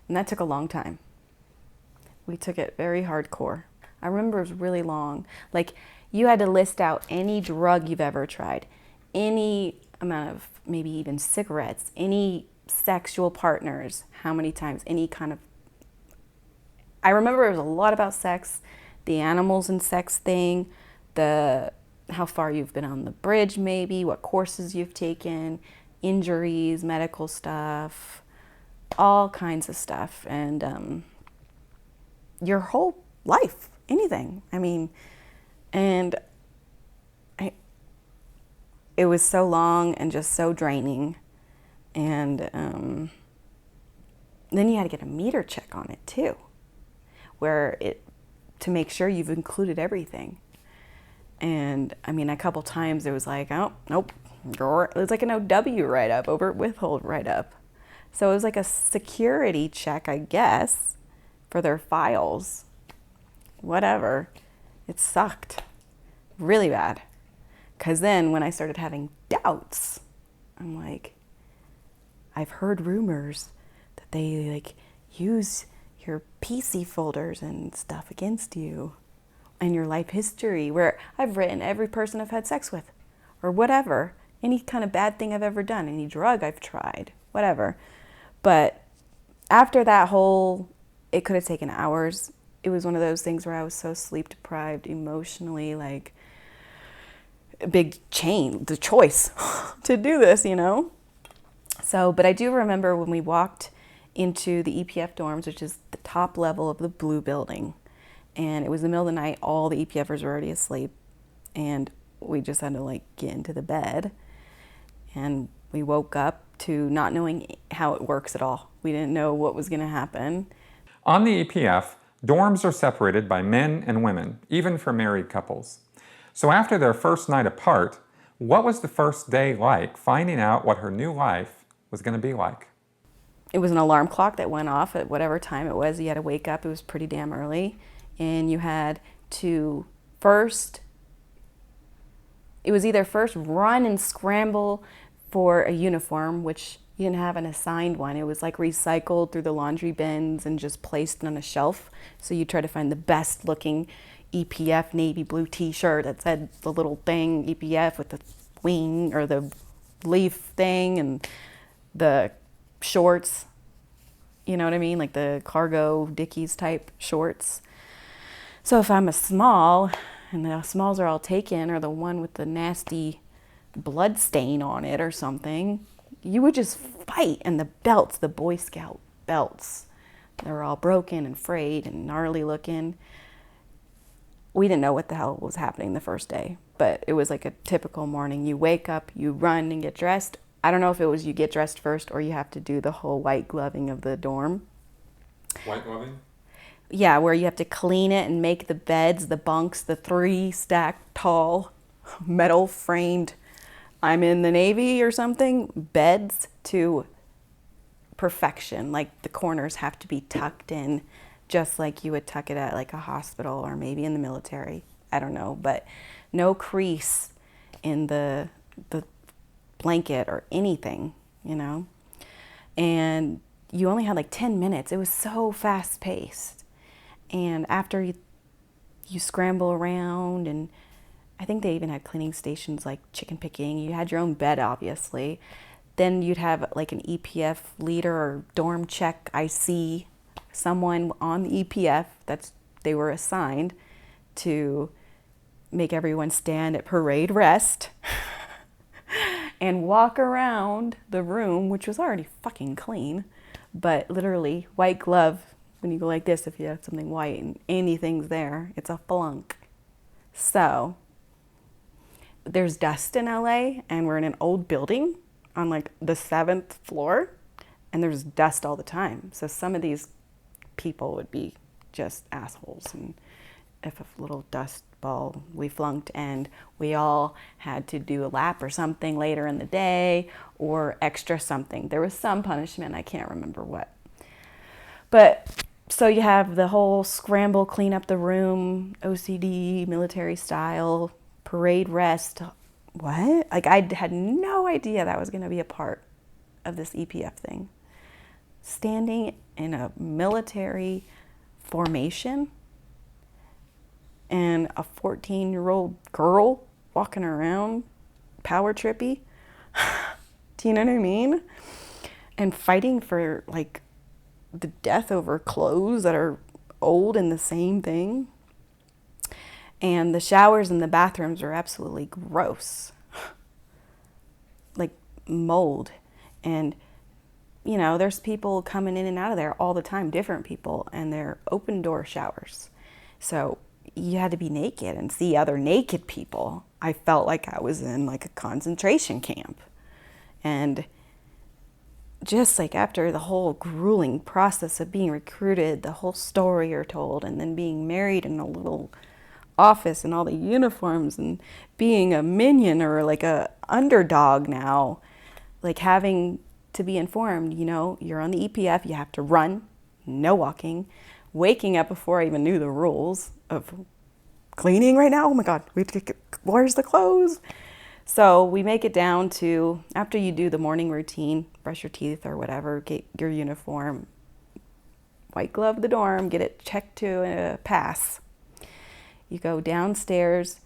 B: And that took a long time. We took it very hardcore. I remember it was really long. Like, you had to list out any drug you've ever tried, any amount of, maybe even cigarettes, any sexual partners, how many times, any kind of... I remember it was a lot about sex, the animals and sex thing, how far you've been on the bridge maybe, what courses you've taken, injuries, medical stuff, all kinds of stuff. And your whole life, anything. I mean, and it was so long and just so draining. And then you had to get a meter check on it too, to make sure you've included everything. And I mean, a couple times it was like, oh, nope. It was like an OW write-up, over withhold write-up. So it was like a security check, I guess, for their files. Whatever. It sucked really bad. Because then when I started having doubts, I'm like, I've heard rumors that they like use your PC folders and stuff against you and your life history, where I've written every person I've had sex with or whatever, any kind of bad thing I've ever done, any drug I've tried, whatever. But after that it could have taken hours. It was one of those things where I was so sleep deprived emotionally, like a big the choice to do this, you know? So, but I do remember when we walked into the EPF dorms, which is the top level of the blue building, and it was the middle of the night, all the EPFers were already asleep, and we just had to like get into the bed, and we woke up to not knowing how it works at all. We didn't know what was going to happen.
A: On the EPF, dorms are separated by men and women, even for married couples. So after their first night apart, what was the first day like finding out what her new life was going to be like?
B: It was an alarm clock that went off at whatever time it was. You had to wake up. It was pretty damn early. And you had to it was either first run and scramble for a uniform, which you didn't have an assigned one. It was like recycled through the laundry bins and just placed on a shelf. So you try to find the best looking EPF navy blue t-shirt that said the little thing EPF with the wing or the leaf thing and the shorts, you know what I mean? Like the cargo Dickies type shorts. So if I'm a small and the smalls are all taken, or the one with the nasty blood stain on it or something, you would just fight. And the belts, the Boy Scout belts, they were all broken and frayed and gnarly looking. We didn't know what the hell was happening the first day, but it was like a typical morning. You wake up, you run and get dressed. I don't know if it was you get dressed first or you have to do the whole white gloving of the dorm.
A: White gloving?
B: Yeah, where you have to clean it and make the beds, the bunks, the 3 stacked tall metal framed, I'm in the Navy or something, beds to perfection. Like the corners have to be tucked in just like you would tuck it at like a hospital or maybe in the military. I don't know, but no crease. in the blanket or anything, you know? And you only had like 10 minutes. It was so fast paced. And after you scramble around, and I think they even had cleaning stations like chicken picking. You had your own bed, obviously. Then you'd have like an EPF leader or dorm check IC, someone on the EPF they were assigned to make everyone stand at parade rest and walk around the room, which was already fucking clean, but literally white glove. When you go like this, if you have something white and anything's there, it's a flunk. So there's dust in LA, and we're in an old building on like the 7th floor, and there's dust all the time. So some of these people would be just assholes, and if a little dust ball, we flunked, and we all had to do a lap or something later in the day, or extra something. There was some punishment, I can't remember what. But so you have the whole scramble, clean up the room, OCD, military style, parade rest. What? Like, I had no idea that was going to be a part of this EPF thing. Standing in a military formation and a 14-year-old girl walking around power trippy. Do you know what I mean? And fighting for like the death over clothes that are old and the same thing. And the showers and the bathrooms are absolutely gross. Like mold. And, you know, there's people coming in and out of there all the time, different people, and they're open door showers. So you had to be naked and see other naked people. I felt like I was in like a concentration camp. And just like after the whole grueling process of being recruited, the whole story you're told, and then being married in a little office and all the uniforms, and being a minion or like a underdog now, like having to be informed, you know, you're on the EPF, you have to run, no walking, waking up before I even knew the rules of cleaning right now. Oh my God, we have to get, where's the clothes? So we make it down to, after you do the morning routine, brush your teeth or whatever, get your uniform, white glove the dorm, get it checked to a pass. You go downstairs,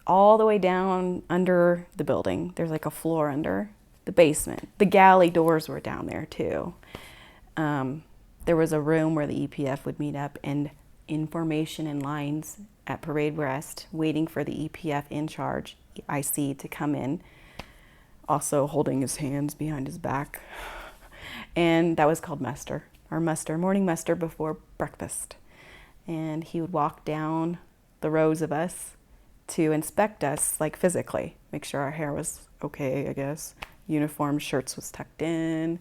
B: all the way down under the building. There's like a floor under the basement. The galley doors were down there too. There was a room where the EPF would meet up, and in formation in lines at parade rest, waiting for the EPF in charge, IC, to come in, also holding his hands behind his back. And that was called muster, or muster, morning muster before breakfast. And he would walk down the rows of us to inspect us, like physically, make sure our hair was okay, I guess. Uniform, shirts was tucked in.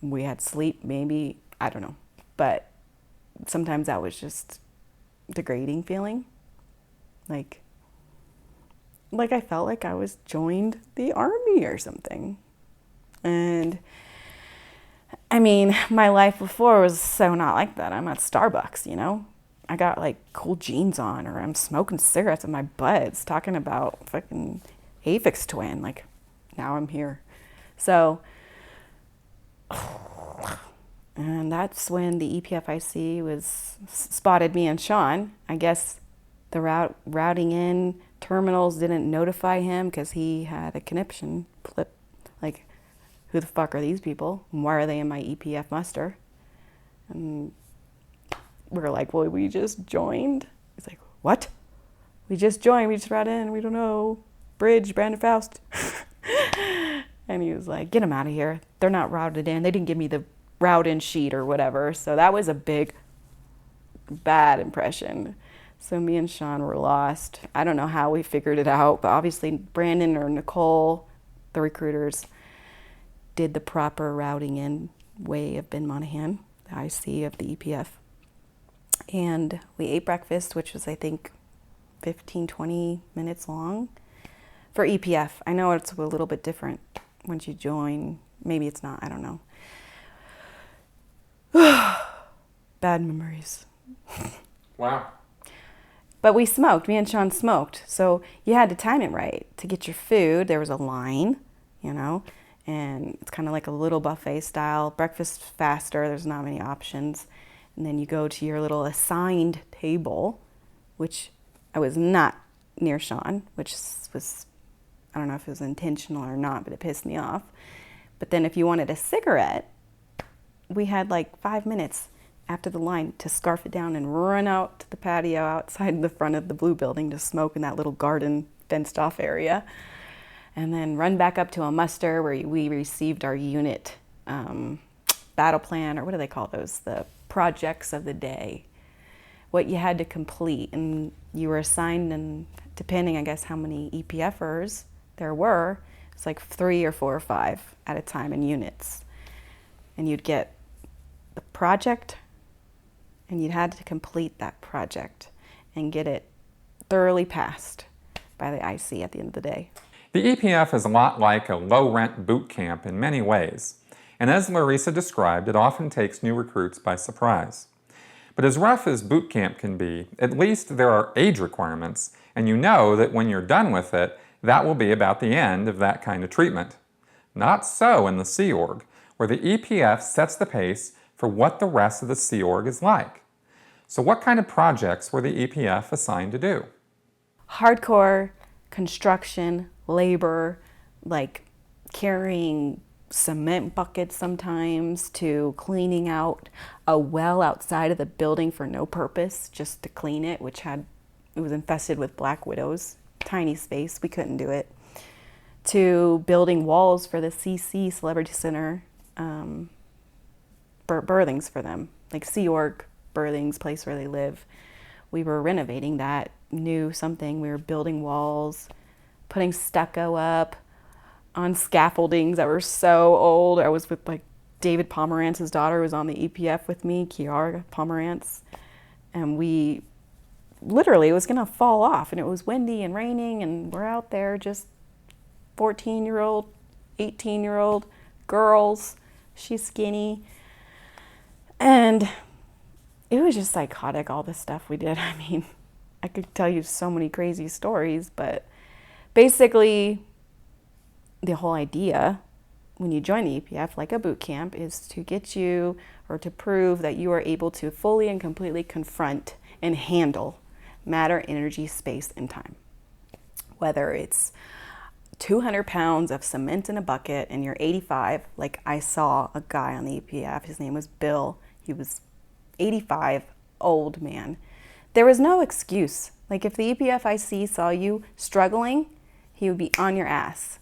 B: We had sleep, maybe, I don't know. But sometimes that was just degrading feeling. Like I felt like I was joined the army or something. And I mean, my life before was so not like that. I'm at Starbucks, you know? I got like cool jeans on, or I'm smoking cigarettes in my buds, talking about fucking Aphex Twin. Like, now I'm here. So, and that's when the EPFIC was spotted me and Sean. I guess the routing in terminals didn't notify him because he had a conniption flip. Like, who the fuck are these people? And why are they in my EPF muster? And we're like, well, we just joined. He's like, what? We just joined. We just routed in. We don't know. Bridge, Brandon Faust. And he was like, get them out of here. They're not routed in. They didn't give me the route in sheet or whatever. So that was a big, bad impression. So me and Sean were lost. I don't know how we figured it out, but obviously Brandon or Nicole, the recruiters, did the proper routing in way of Ben Monahan, the IC of the EPF. And we ate breakfast, which was, I think, 15, 20 minutes long for EPF. I know it's a little bit different once you join. Maybe it's not, I don't know. Bad memories.
A: Wow.
B: But we smoked. Me and Sean smoked. So you had to time it right to get your food. There was a line, you know, and it's kind of like a little buffet style. Breakfast faster. There's not many options. And then you go to your little assigned table, which I was not near Sean, which was, I don't know if it was intentional or not, but it pissed me off. But then if you wanted a cigarette, we had like 5 minutes after the line to scarf it down and run out to the patio outside the front of the Blue Building to smoke in that little garden fenced off area. And then run back up to a muster where we received our unit battle plan, or what do they call those? The projects of the day. What you had to complete. And you were assigned, and depending, I guess, how many EPFers there were, it's like 3 or 4 or 5 at a time in units. And you'd get the project, and you'd had to complete that project and get it thoroughly passed by the IC at the end of the day.
A: The EPF is a lot like a low-rent boot camp in many ways, and as Larisa described, it often takes new recruits by surprise. But as rough as boot camp can be, at least there are age requirements, and you know that when you're done with it, that will be about the end of that kind of treatment. Not so in the Sea Org, where the EPF sets the pace for what the rest of the Sea Org is like. So what kind of projects were the EPF assigned to do?
B: Hardcore construction, labor, like carrying cement buckets sometimes, to cleaning out a well outside of the building for no purpose, just to clean it, it was infested with black widows. Tiny space, we couldn't do it. To building walls for the CC Celebrity Center, birthings for them, like Sea Org birthings, place where they live. We were renovating that, new something. We were building walls, putting stucco up on scaffoldings that were so old. I was with like David Pomerantz's daughter was on the EPF with me, Kiara Pomerantz, and we literally, it was gonna fall off, and it was windy and raining, and we're out there just 14-year-old, 18-year-old girls. She's skinny, and it was just psychotic, all the stuff we did. I mean, I could tell you so many crazy stories, but basically the whole idea when you join the EPF, like a boot camp, is to get you, or to prove that you are able to fully and completely confront and handle matter, energy, space, and time. Whether it's 200 pounds of cement in a bucket and you're 85, like I saw a guy on the EPF, his name was Bill, he was 85, old man. There was no excuse. Like if the EPF IC saw you struggling, he would be on your ass.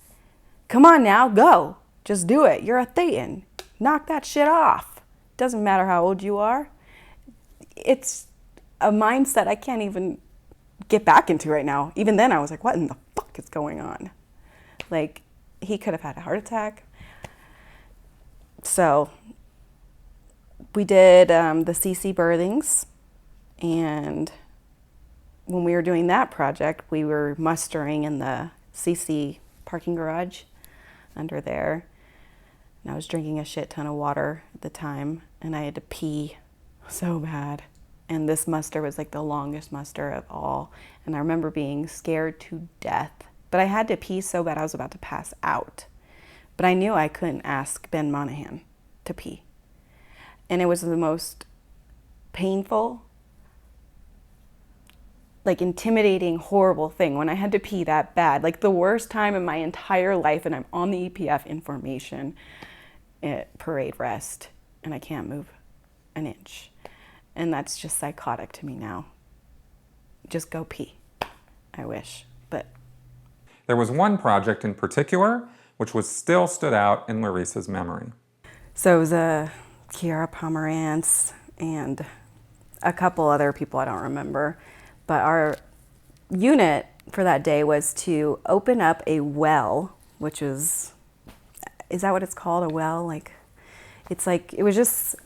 B: Come on now, go. Just do it. You're a Thetan. Knock that shit off. Doesn't matter how old you are. It's a mindset I can't even get back into right now. Even then I was like, what in the fuck is going on? Like, he could have had a heart attack. So we did the CC birthings, and when we were doing that project, we were mustering in the CC parking garage under there, and I was drinking a shit ton of water at the time, and I had to pee so bad. And this muster was like the longest muster of all, and I remember being scared to death. But I had to pee so bad I was about to pass out. But I knew I couldn't ask Ben Monahan to pee. And it was the most painful, like intimidating, horrible thing when I had to pee that bad. Like the worst time in my entire life, and I'm on the EPF information at parade rest, and I can't move an inch. And that's just psychotic to me now. Just go pee. I wish, but.
A: There was one project in particular which was still stood out in Larisa's memory.
B: So it was Kiara Pomerantz and a couple other people I don't remember. But our unit for that day was to open up a well, which is that what it's called, a well? Like, it's like, it was just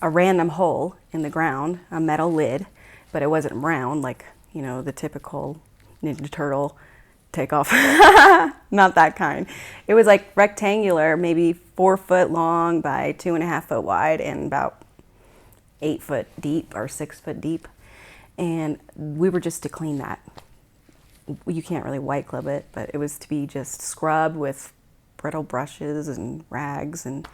B: a random hole in the ground, a metal lid, but it wasn't round like, you know, the typical Ninja Turtle takeoff. Not that kind. It was like rectangular, maybe 4 foot long by 2.5 foot wide and about 8 foot deep or 6 foot deep. And we were just to clean that. You can't really white glove it, but it was to be just scrubbed with brittle brushes and rags and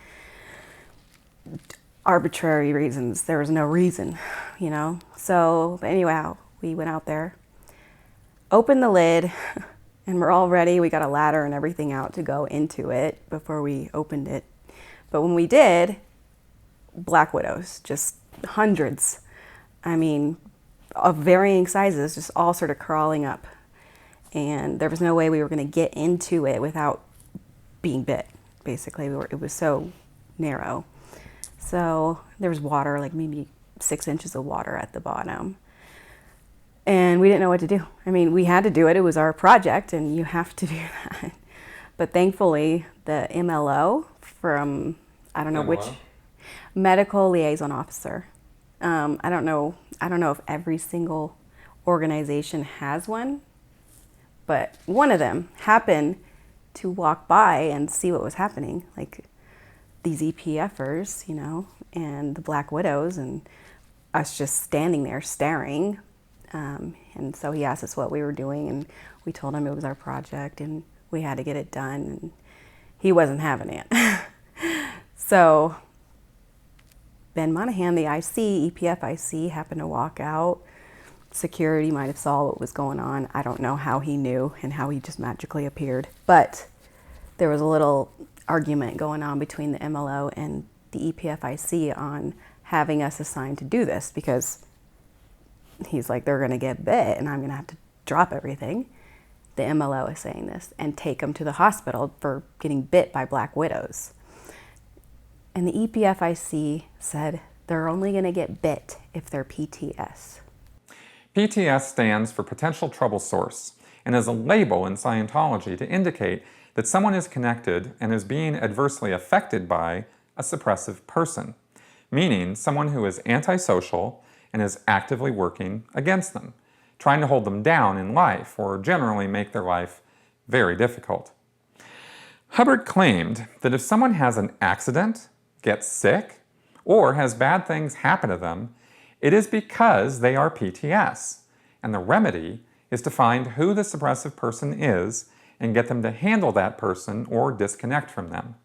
B: arbitrary reasons. There was no reason, you know? So, but anyhow, we went out there, opened the lid, and we're all ready. We got a ladder and everything out to go into it before we opened it. But when we did, black widows, just hundreds. I mean, of varying sizes, just all sort of crawling up. And there was no way we were going to get into it without being bit, basically. It was so narrow. So there was water, like maybe 6 inches of water at the bottom. And we didn't know what to do. I mean, we had to do it. It was our project, and you have to do that. But thankfully, the MLO from, I don't know which, medical liaison officer. I don't know if every single organization has one, but one of them happened to walk by and see what was happening, like these EPFers, you know, and the Black Widows, and us just standing there staring. And so he asked us what we were doing, and we told him it was our project and we had to get it done, and he wasn't having it. So Ben Monahan, the IC, EPF IC, happened to walk out. Security might have saw what was going on. I don't know how he knew and how he just magically appeared. But there was a little argument going on between the MLO and the EPF IC on having us assigned to do this, because he's like, they're going to get bit and I'm going to have to drop everything. The MLO is saying this, and take them to the hospital for getting bit by black widows. And the EPF IC said they're only going to get bit if they're PTS.
A: PTS stands for Potential Trouble Source and is a label in Scientology to indicate that someone is connected and is being adversely affected by a suppressive person, meaning someone who is antisocial and is actively working against them, trying to hold them down in life or generally make their life very difficult. Hubbard claimed that if someone has an accident, gets sick, or has bad things happen to them, it is because they are PTS, and the remedy is to find who the suppressive person is and get them to handle that person or disconnect from them.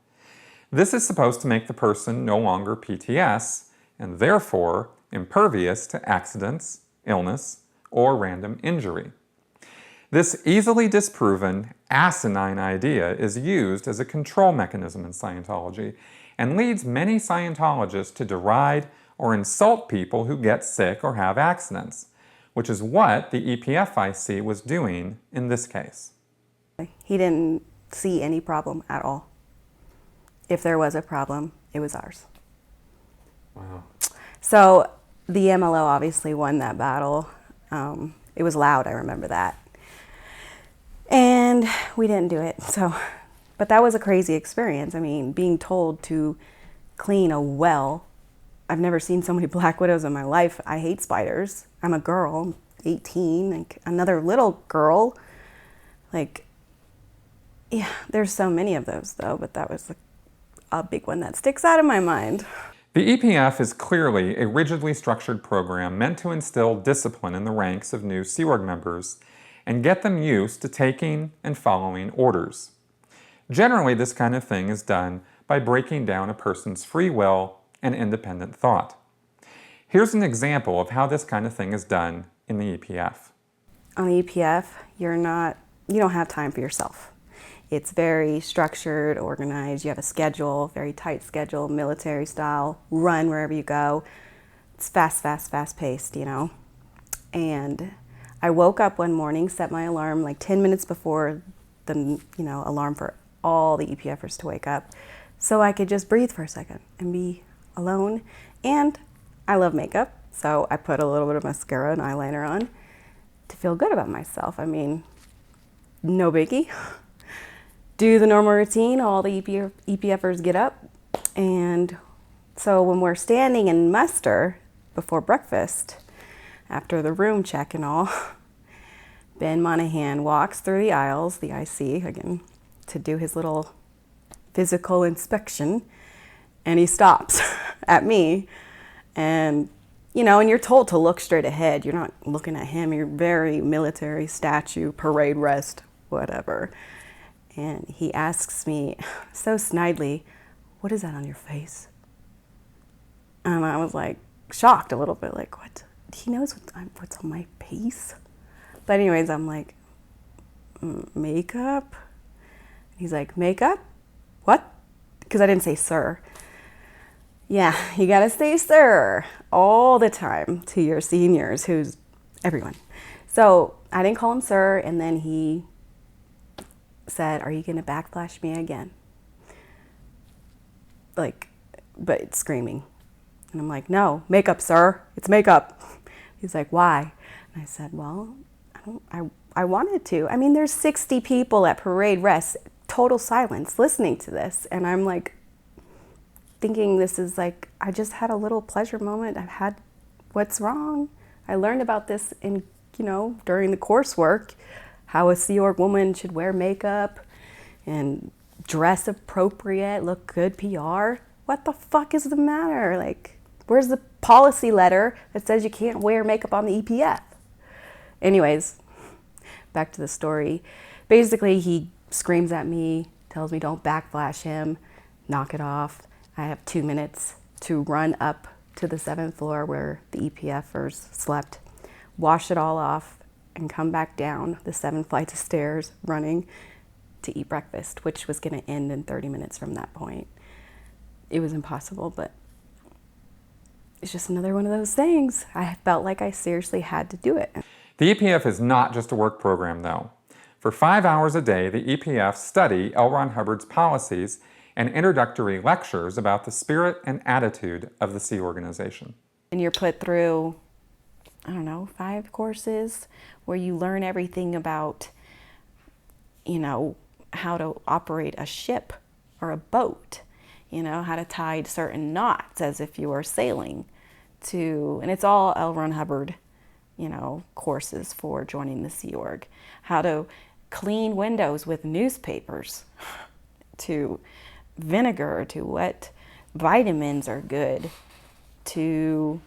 A: This is supposed to make the person no longer PTS and therefore impervious to accidents, illness, or random injury. This easily disproven, asinine idea is used as a control mechanism in Scientology and leads many Scientologists to deride or insult people who get sick or have accidents, which is what the EPF-IC was doing in this case.
B: He didn't see any problem at all. If there was a problem, it was ours.
A: Wow.
B: So the MLO obviously won that battle. It was loud, I remember that. And we didn't do it. So, but that was a crazy experience. I mean, being told to clean a well. I've never seen so many black widows in my life. I hate spiders. I'm a girl, 18, like another little girl. Like, yeah, there's so many of those though, but that was a big one that sticks out in my mind.
A: The EPF is clearly a rigidly structured program meant to instill discipline in the ranks of new Sea Org members and get them used to taking and following orders. Generally, this kind of thing is done by breaking down a person's free will and independent thought. Here's an example of how this kind of thing is done in the EPF.
B: On the EPF, you don't have time for yourself. It's very structured, organized. You have a schedule, very tight schedule, military style, run wherever you go. It's fast paced, you know. And I woke up one morning, set my alarm like 10 minutes before the alarm for all the EPFers to wake up, so I could just breathe for a second and be alone. And I love makeup, so I put a little bit of mascara and eyeliner on to feel good about myself. I mean, no biggie. Do the normal routine, all the EPFers get up. And so when we're standing in muster before breakfast, after the room check and all, Ben Monahan walks through the aisles, the IC, again, to do his little physical inspection, and he stops at me and you know, and you're told to look straight ahead. You're not looking at him. You're very military, statue, parade rest, whatever. And he asks me so snidely, "What is that on your face?" And I was like shocked a little bit, like, what? He knows what's on my face? But anyways, I'm like, makeup? He's like, makeup? What? Because I didn't say sir. Yeah, you gotta say sir all the time to your seniors, who's everyone. So I didn't call him sir, and then he said, "Are you gonna backflash me again?" Like, but screaming. And I'm like, "No, makeup, sir. It's makeup." He's like, "Why?" And I said, "Well, I wanted to. I mean, there's 60 people at parade rest, total silence, listening to this, and I'm like, thinking this is like, I just had a little pleasure moment. I've had, what's wrong? I learned about this in, you know, during the coursework, how a Sea Org woman should wear makeup and dress appropriate, look good, PR. What the fuck is the matter? Like, where's the policy letter that says you can't wear makeup on the EPF? Anyways, back to the story. Basically, he screams at me, tells me don't backflash him, knock it off. I have 2 minutes to run up to the 7th floor where the EPFers slept, wash it all off, and come back down the 7 flights of stairs running to eat breakfast, which was going to end in 30 minutes from that point. It was impossible, but it's just another one of those things. I felt like I seriously had to do it.
A: The EPF is not just a work program, though. For 5 hours a day, the EPF study L. Ron Hubbard's policies and introductory lectures about the spirit and attitude of the Sea Organization.
B: And you're put through, I don't know, 5 courses where you learn everything about, you know, how to operate a ship or a boat, you know, how to tie certain knots as if you were sailing to, and it's all L. Ron Hubbard, you know, courses for joining the Sea Org. How to clean windows with newspapers, to vinegar, to what vitamins are good, to,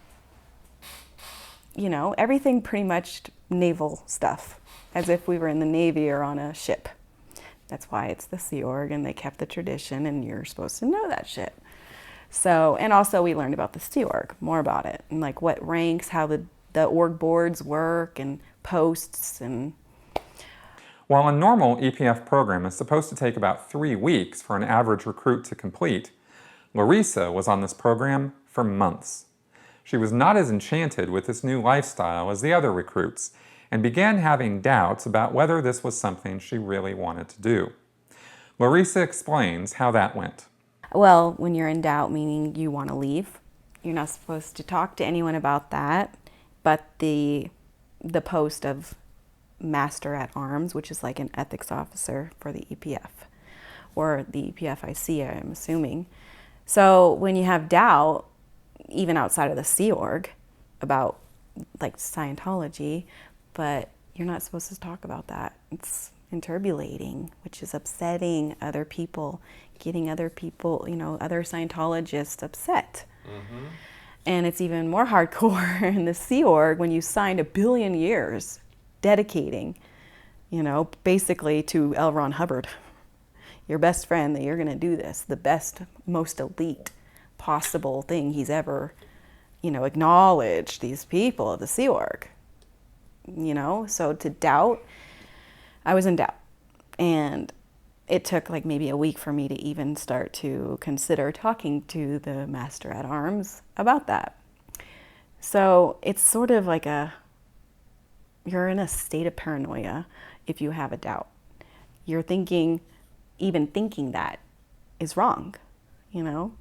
B: you know, everything pretty much naval stuff, as if we were in the Navy or on a ship. That's why it's the Sea Org, and they kept the tradition, and you're supposed to know that shit. So, and also we learned about the Sea Org, more about it, and like what ranks, how the org boards work, and posts, and...
A: While a normal EPF program is supposed to take about 3 weeks for an average recruit to complete, Larisa was on this program for months. She was not as enchanted with this new lifestyle as the other recruits, and began having doubts about whether this was something she really wanted to do. Larisa explains how that went.
B: Well, when you're in doubt, meaning you want to leave, you're not supposed to talk to anyone about that, but the post of Master at Arms, which is like an ethics officer for the EPF, or the EPFIC, I'm assuming. So when you have doubt, even outside of the Sea Org, about like Scientology, but you're not supposed to talk about that. It's interbulating, which is upsetting other people, getting other people, you know, other Scientologists upset. Mm-hmm. And it's even more hardcore in the Sea Org when you signed 1 billion years dedicating, you know, basically to L. Ron Hubbard, your best friend, that you're going to do this, the best, most elite possible thing he's ever, you know, acknowledged these people of the Sea Org, you know. So to doubt, I was in doubt, and it took like maybe a week for me to even start to consider talking to the Master at Arms about that. So it's sort of like you're in a state of paranoia if you have a doubt. You're thinking, even thinking that is wrong, you know?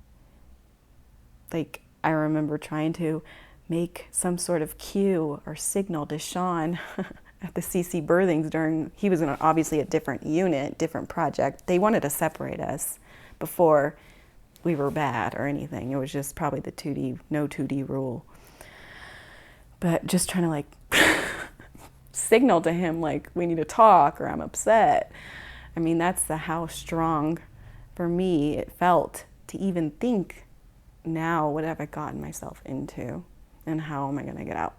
B: Like, I remember trying to make some sort of cue or signal to Sean at the CC Birthings he was in obviously a different unit, different project. They wanted to separate us before we were bad or anything. It was just probably the 2D, no 2D rule. But just trying to like signal to him like, we need to talk or I'm upset. I mean, that's how strong for me it felt to even think, now what have I gotten myself into? and how am I going to get out?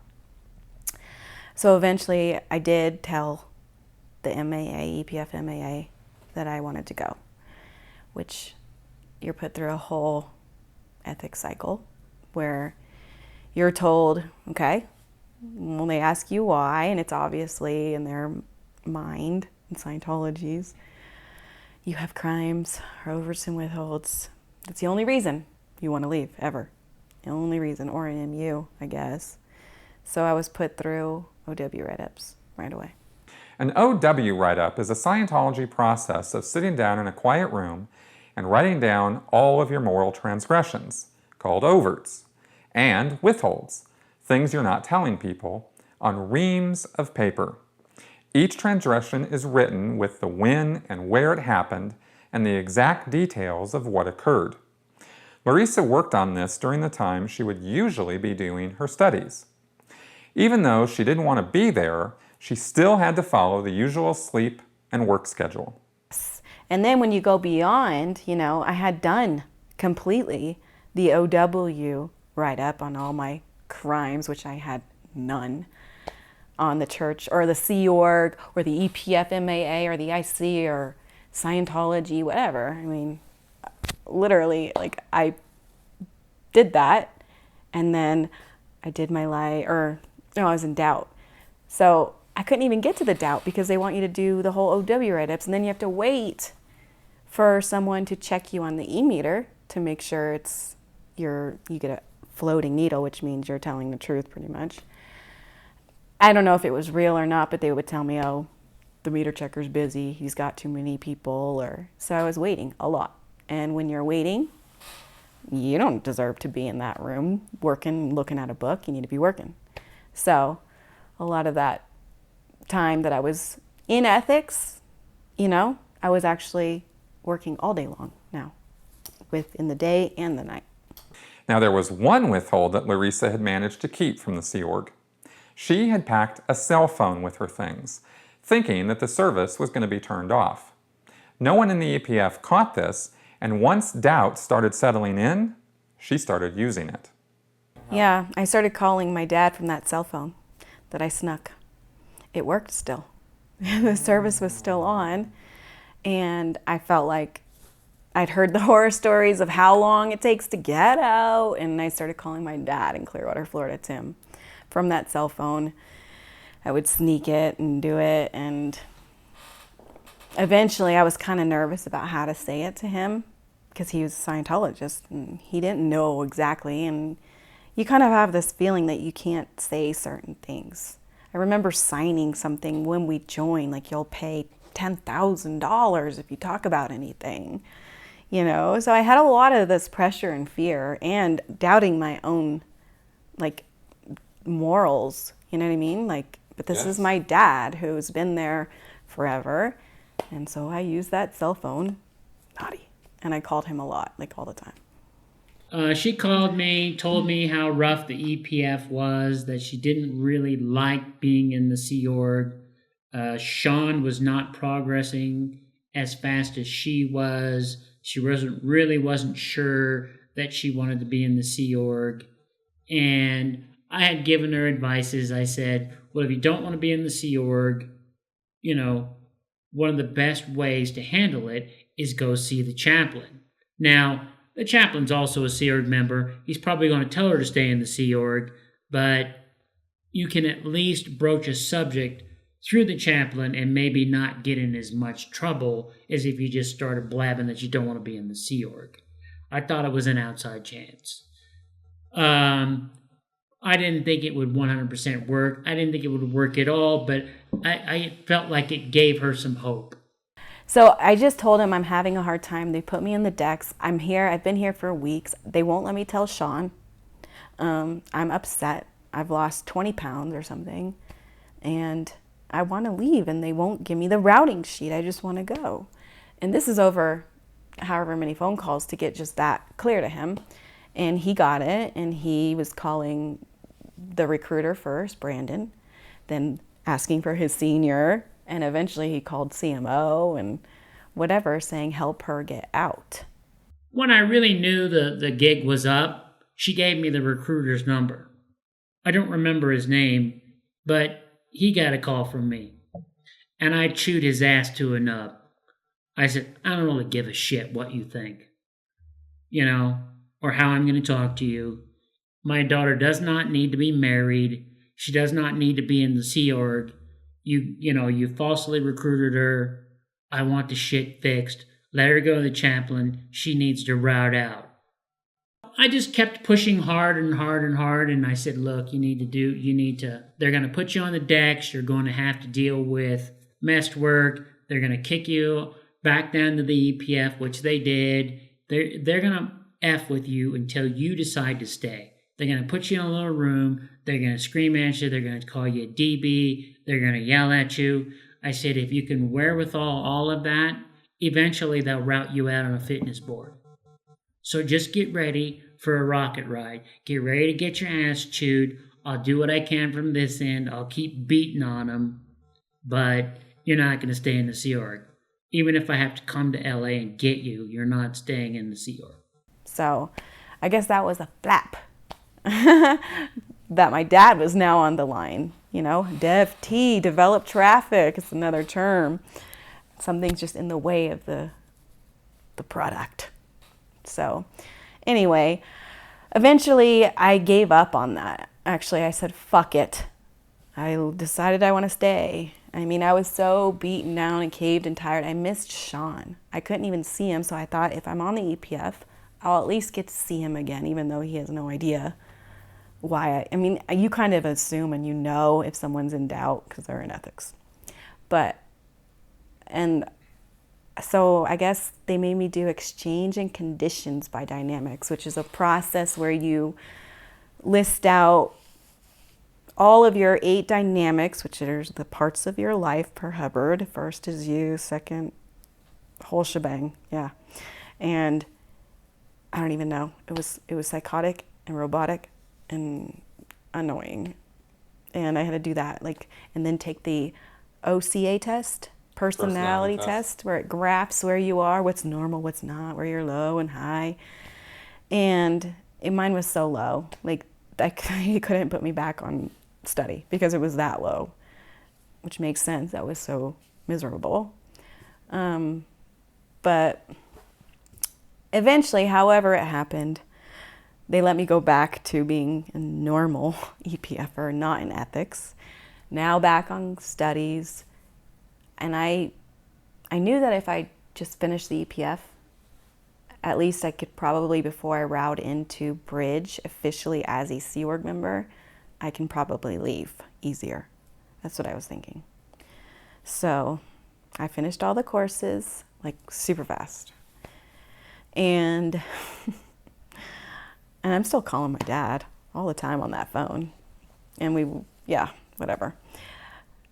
B: So eventually I did tell the MAA, EPF MAA, that I wanted to go, which you're put through a whole ethics cycle where you're told, okay, well, they ask you why, and it's obviously in their mind, in Scientology's, you have crimes or overs and withholds. That's the only reason you want to leave, ever. The only reason, or an MU, I guess. So I was put through OW write-ups right away.
A: An OW write-up is a Scientology process of sitting down in a quiet room and writing down all of your moral transgressions, called overts, and withholds, things you're not telling people, on reams of paper. Each transgression is written with the when and where it happened and the exact details of what occurred. Larisa worked on this during the time she would usually be doing her studies. Even though she didn't want to be there, she still had to follow the usual sleep and work schedule.
B: And then when you go beyond, I had done completely the OW write-up on all my crimes, which I had none, on the church or the Sea Org or the EPF MAA or the IC or Scientology, whatever. I mean, literally, I did that, and then I did my I was in doubt. So I couldn't even get to the doubt because they want you to do the whole OW write-ups, and then you have to wait for someone to check you on the e-meter to make sure you get a floating needle, which means you're telling the truth pretty much. I don't know if it was real or not, but they would tell me, oh, the meter checker's busy, he's got too many people, so I was waiting a lot. And when you're waiting, you don't deserve to be in that room working, looking at a book. You need to be working. So a lot of that time that I was in ethics, I was actually working all day long now, in the day and the night.
A: Now there was one withhold that Larisa had managed to keep from the Sea Org. She had packed a cell phone with her things, thinking that the service was going to be turned off. No one in the EPF caught this, and once doubt started settling in, she started using it.
B: Yeah, I started calling my dad from that cell phone that I snuck. It worked still. The service was still on, and I felt like I'd heard the horror stories of how long it takes to get out, and I started calling my dad in Clearwater, Florida, Tim, from that cell phone. I would sneak it and do it, and eventually I was kind of nervous about how to say it to him because he was a Scientologist and he didn't know exactly, and you kind of have this feeling that you can't say certain things. I remember signing something when we joined, like you'll pay $10,000 if you talk about anything, So I had a lot of this pressure and fear and doubting my own, morals, you know what I mean? But this is my dad who's been there forever. And so I used that cell phone, naughty, and I called him a lot, all the time.
D: She called me, told me how rough the EPF was, that she didn't really like being in the Sea Org. Sean was not progressing as fast as she was. She wasn't sure that she wanted to be in the Sea Org. And I had given her advices. I said, well, if you don't want to be in the Sea Org, one of the best ways to handle it is go see the chaplain. Now, the chaplain's also a Sea Org member. He's probably going to tell her to stay in the Sea Org, but you can at least broach a subject through the chaplain and maybe not get in as much trouble as if you just started blabbing that you don't want to be in the Sea Org. I thought it was an outside chance. I didn't think it would 100% work. I didn't think it would work at all, but I felt like it gave her some hope.
B: So I just told him I'm having a hard time. They put me in the decks. I'm here. I've been here for weeks. They won't let me tell Sean. I'm upset. I've lost 20 pounds or something. And I want to leave, and they won't give me the routing sheet. I just want to go. And this is over however many phone calls to get just that clear to him. And he got it, and he was calling the recruiter first, Brandon, then asking for his senior, and eventually he called CMO and whatever, saying help her get out.
D: When I really knew the gig was up, she gave me the recruiter's number. I don't remember his name, but he got a call from me. And I chewed his ass to a nub. I said, I don't really give a shit what you think, or how I'm going to talk to you. My daughter does not need to be married. She does not need to be in the Sea Org. You falsely recruited her. I want the shit fixed. Let her go to the chaplain. She needs to route out. I just kept pushing hard and hard and hard, and I said, look, they're going to put you on the decks. You're going to have to deal with messed work. They're going to kick you back down to the EPF, which they did. They're going to F with you until you decide to stay. They're going to put you in a little room. They're going to scream at you. They're going to call you a DB. They're going to yell at you. I said, if you can wherewithal all of that, eventually they'll route you out on a fitness board. So just get ready for a rocket ride. Get ready to get your ass chewed. I'll do what I can from this end. I'll keep beating on them. But you're not going to stay in the Sea Org. Even if I have to come to LA and get you, you're not staying in the Sea Org.
B: So I guess that was a flap. That my dad was now on the line. DevT, develop traffic. It's another term. Something's just in the way of the product. So anyway, eventually I gave up on that. Actually, I said, fuck it. I decided I want to stay. I mean, I was so beaten down and caved and tired. I missed Sean. I couldn't even see him, so I thought if I'm on the EPF, I'll at least get to see him again, even though he has no idea why. I mean, you kind of assume and if someone's in doubt because they're in ethics. And so I guess they made me do exchange and conditions by dynamics, which is a process where you list out all of your 8 dynamics, which are the parts of your life per Hubbard. First is you, second, whole shebang, yeah. And I don't even know. It was psychotic and robotic and annoying. And I had to do that, and then take the OCA test, personality test, where it graphs where you are, what's normal, what's not, where you're low and high. And mine was so low. He couldn't put me back on study because it was that low, which makes sense. That was so miserable. But eventually, however it happened, they let me go back to being a normal EPFer, not in ethics. Now back on studies. And I knew that if I just finished the EPF, at least I could probably, before I route into Bridge officially as a Sea Org member, I can probably leave easier. That's what I was thinking. So I finished all the courses, super fast. And I'm still calling my dad all the time on that phone. And whatever.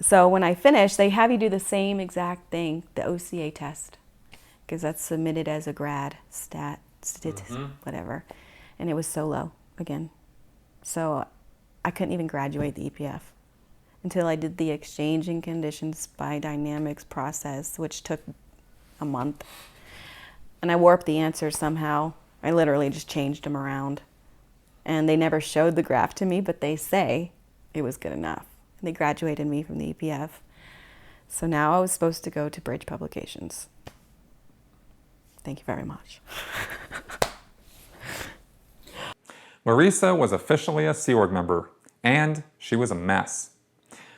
B: So when I finished, they have you do the same exact thing, the OCA test, because that's submitted as a grad statistics, whatever. And it was so low again. So I couldn't even graduate the EPF until I did the exchange and conditions by dynamics process, which took a month. And I warped the answers somehow. I literally just changed them around. And they never showed the graph to me, but they say it was good enough. And they graduated me from the EPF. So now I was supposed to go to Bridge Publications. Thank you very much.
A: Larisa was officially a Sea Org member, and she was a mess.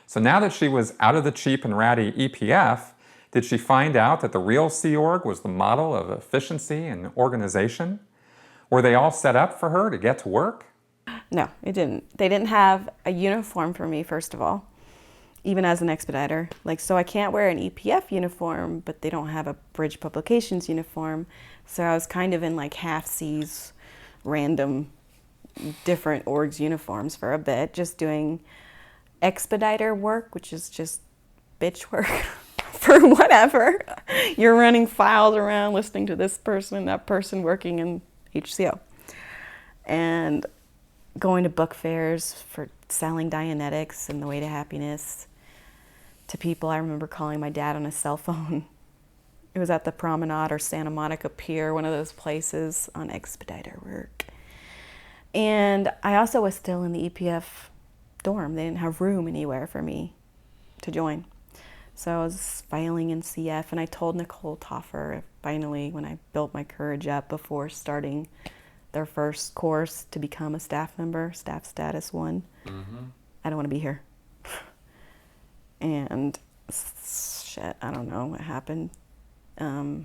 A: So now that she was out of the cheap and ratty EPF, did she find out that the real Sea Org was the model of efficiency and organization? Were they all set up for her to get to work?
B: No, it didn't. They didn't have a uniform for me, first of all, even as an expediter. So I can't wear an EPF uniform, but they don't have a Bridge Publications uniform. So I was kind of in half-seas, random, different orgs uniforms for a bit, just doing expediter work, which is just bitch work for whatever. You're running files around, listening to this person, that person, working in HCO. And going to book fairs for selling Dianetics and The Way to Happiness to people. I remember calling my dad on his cell phone. It was at the Promenade or Santa Monica Pier, one of those places, on expediter work. And I also was still in the EPF dorm. They didn't have room anywhere for me to join. So I was filing in CF, and I told Nicole Toffer finally, when I built my courage up before starting their first course to become a staff member, staff status 1, I don't want to be here. And shit, I don't know what happened. I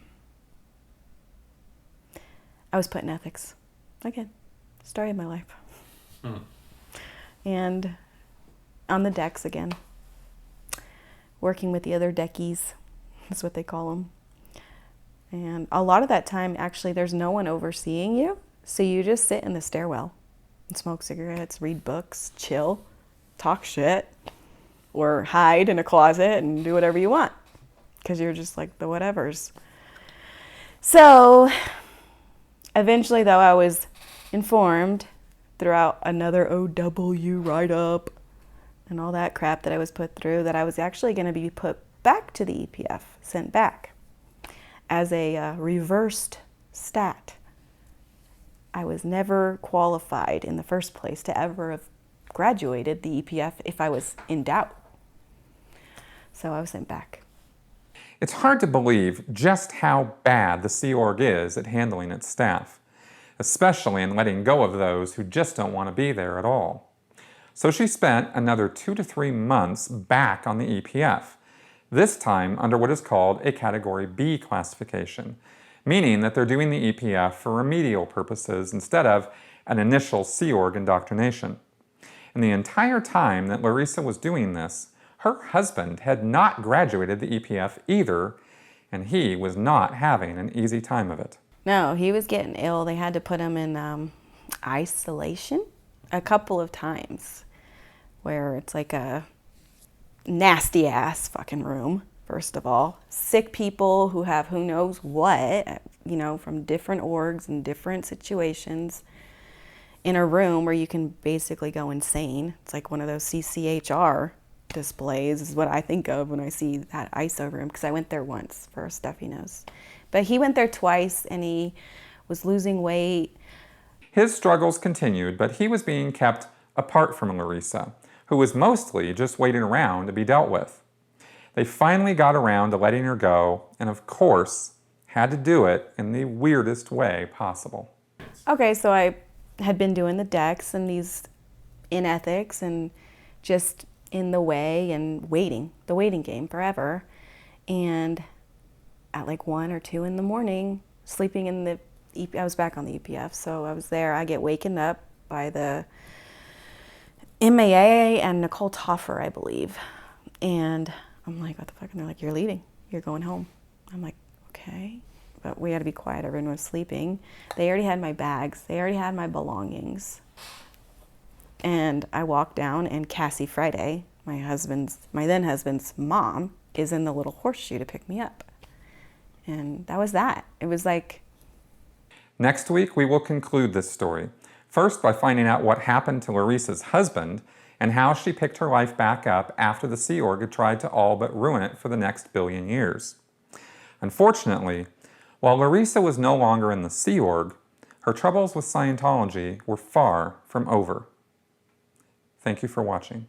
B: was put in ethics. Again, story of my life. And on the decks again, working with the other deckies, that's what they call them. And a lot of that time, actually, there's no one overseeing you. So you just sit in the stairwell and smoke cigarettes, read books, chill, talk shit, or hide in a closet and do whatever you want, because you're just like the whatevers. So eventually, though, I was informed throughout another OW write-up and all that crap that I was put through that I was actually going to be put back to the EPF, sent back as a reversed stat. I was never qualified in the first place to ever have graduated the EPF if I was in doubt. So I was sent back.
A: It's hard to believe just how bad the Sea Org is at handling its staff, especially in letting go of those who just don't want to be there at all. So she spent another 2 to 3 months back on the EPF, this time under what is called a Category B classification, meaning that they're doing the EPF for remedial purposes instead of an initial Sea Org indoctrination. And the entire time that Larisa was doing this, her husband had not graduated the EPF either, and he was not having an easy time of it.
B: No, he was getting ill. They had to put him in isolation a couple of times, where it's like a nasty ass fucking room, first of all. Sick people who have who knows what, you know, from different orgs and different situations in a room where you can basically go insane. It's like one of those CCHR displays is what I think of when I see that ISO room, because I went there once for a stuffy nose. But he went there twice and he was losing weight.
A: His struggles continued, but he was being kept apart from Larisa, who was mostly just waiting around to be dealt with. They finally got around to letting her go, and of course, had to do it in the weirdest way possible.
B: Okay, so I had been doing the decks and these in ethics and just in the way and waiting, the waiting game forever. And at like 1 or 2 in the morning, sleeping in the I was back on the EPF, so I was there. I get waken up by the MAA and Nicole Toffer, I believe. And I'm like, what the fuck? And they're like, you're leaving. You're going home. I'm like, okay. But we had to be quiet. Everyone was sleeping. They already had my bags. They already had my belongings. And I walked down, and Cassie Friday, my then husband's mom, is in the little horseshoe to pick me up. And that was that. It was like...
A: Next week, we will conclude this story. First, by finding out what happened to Larisa's husband and how she picked her life back up after the Sea Org had tried to all but ruin it for the next billion years. Unfortunately, while Larisa was no longer in the Sea Org, her troubles with Scientology were far from over. Thank you for watching.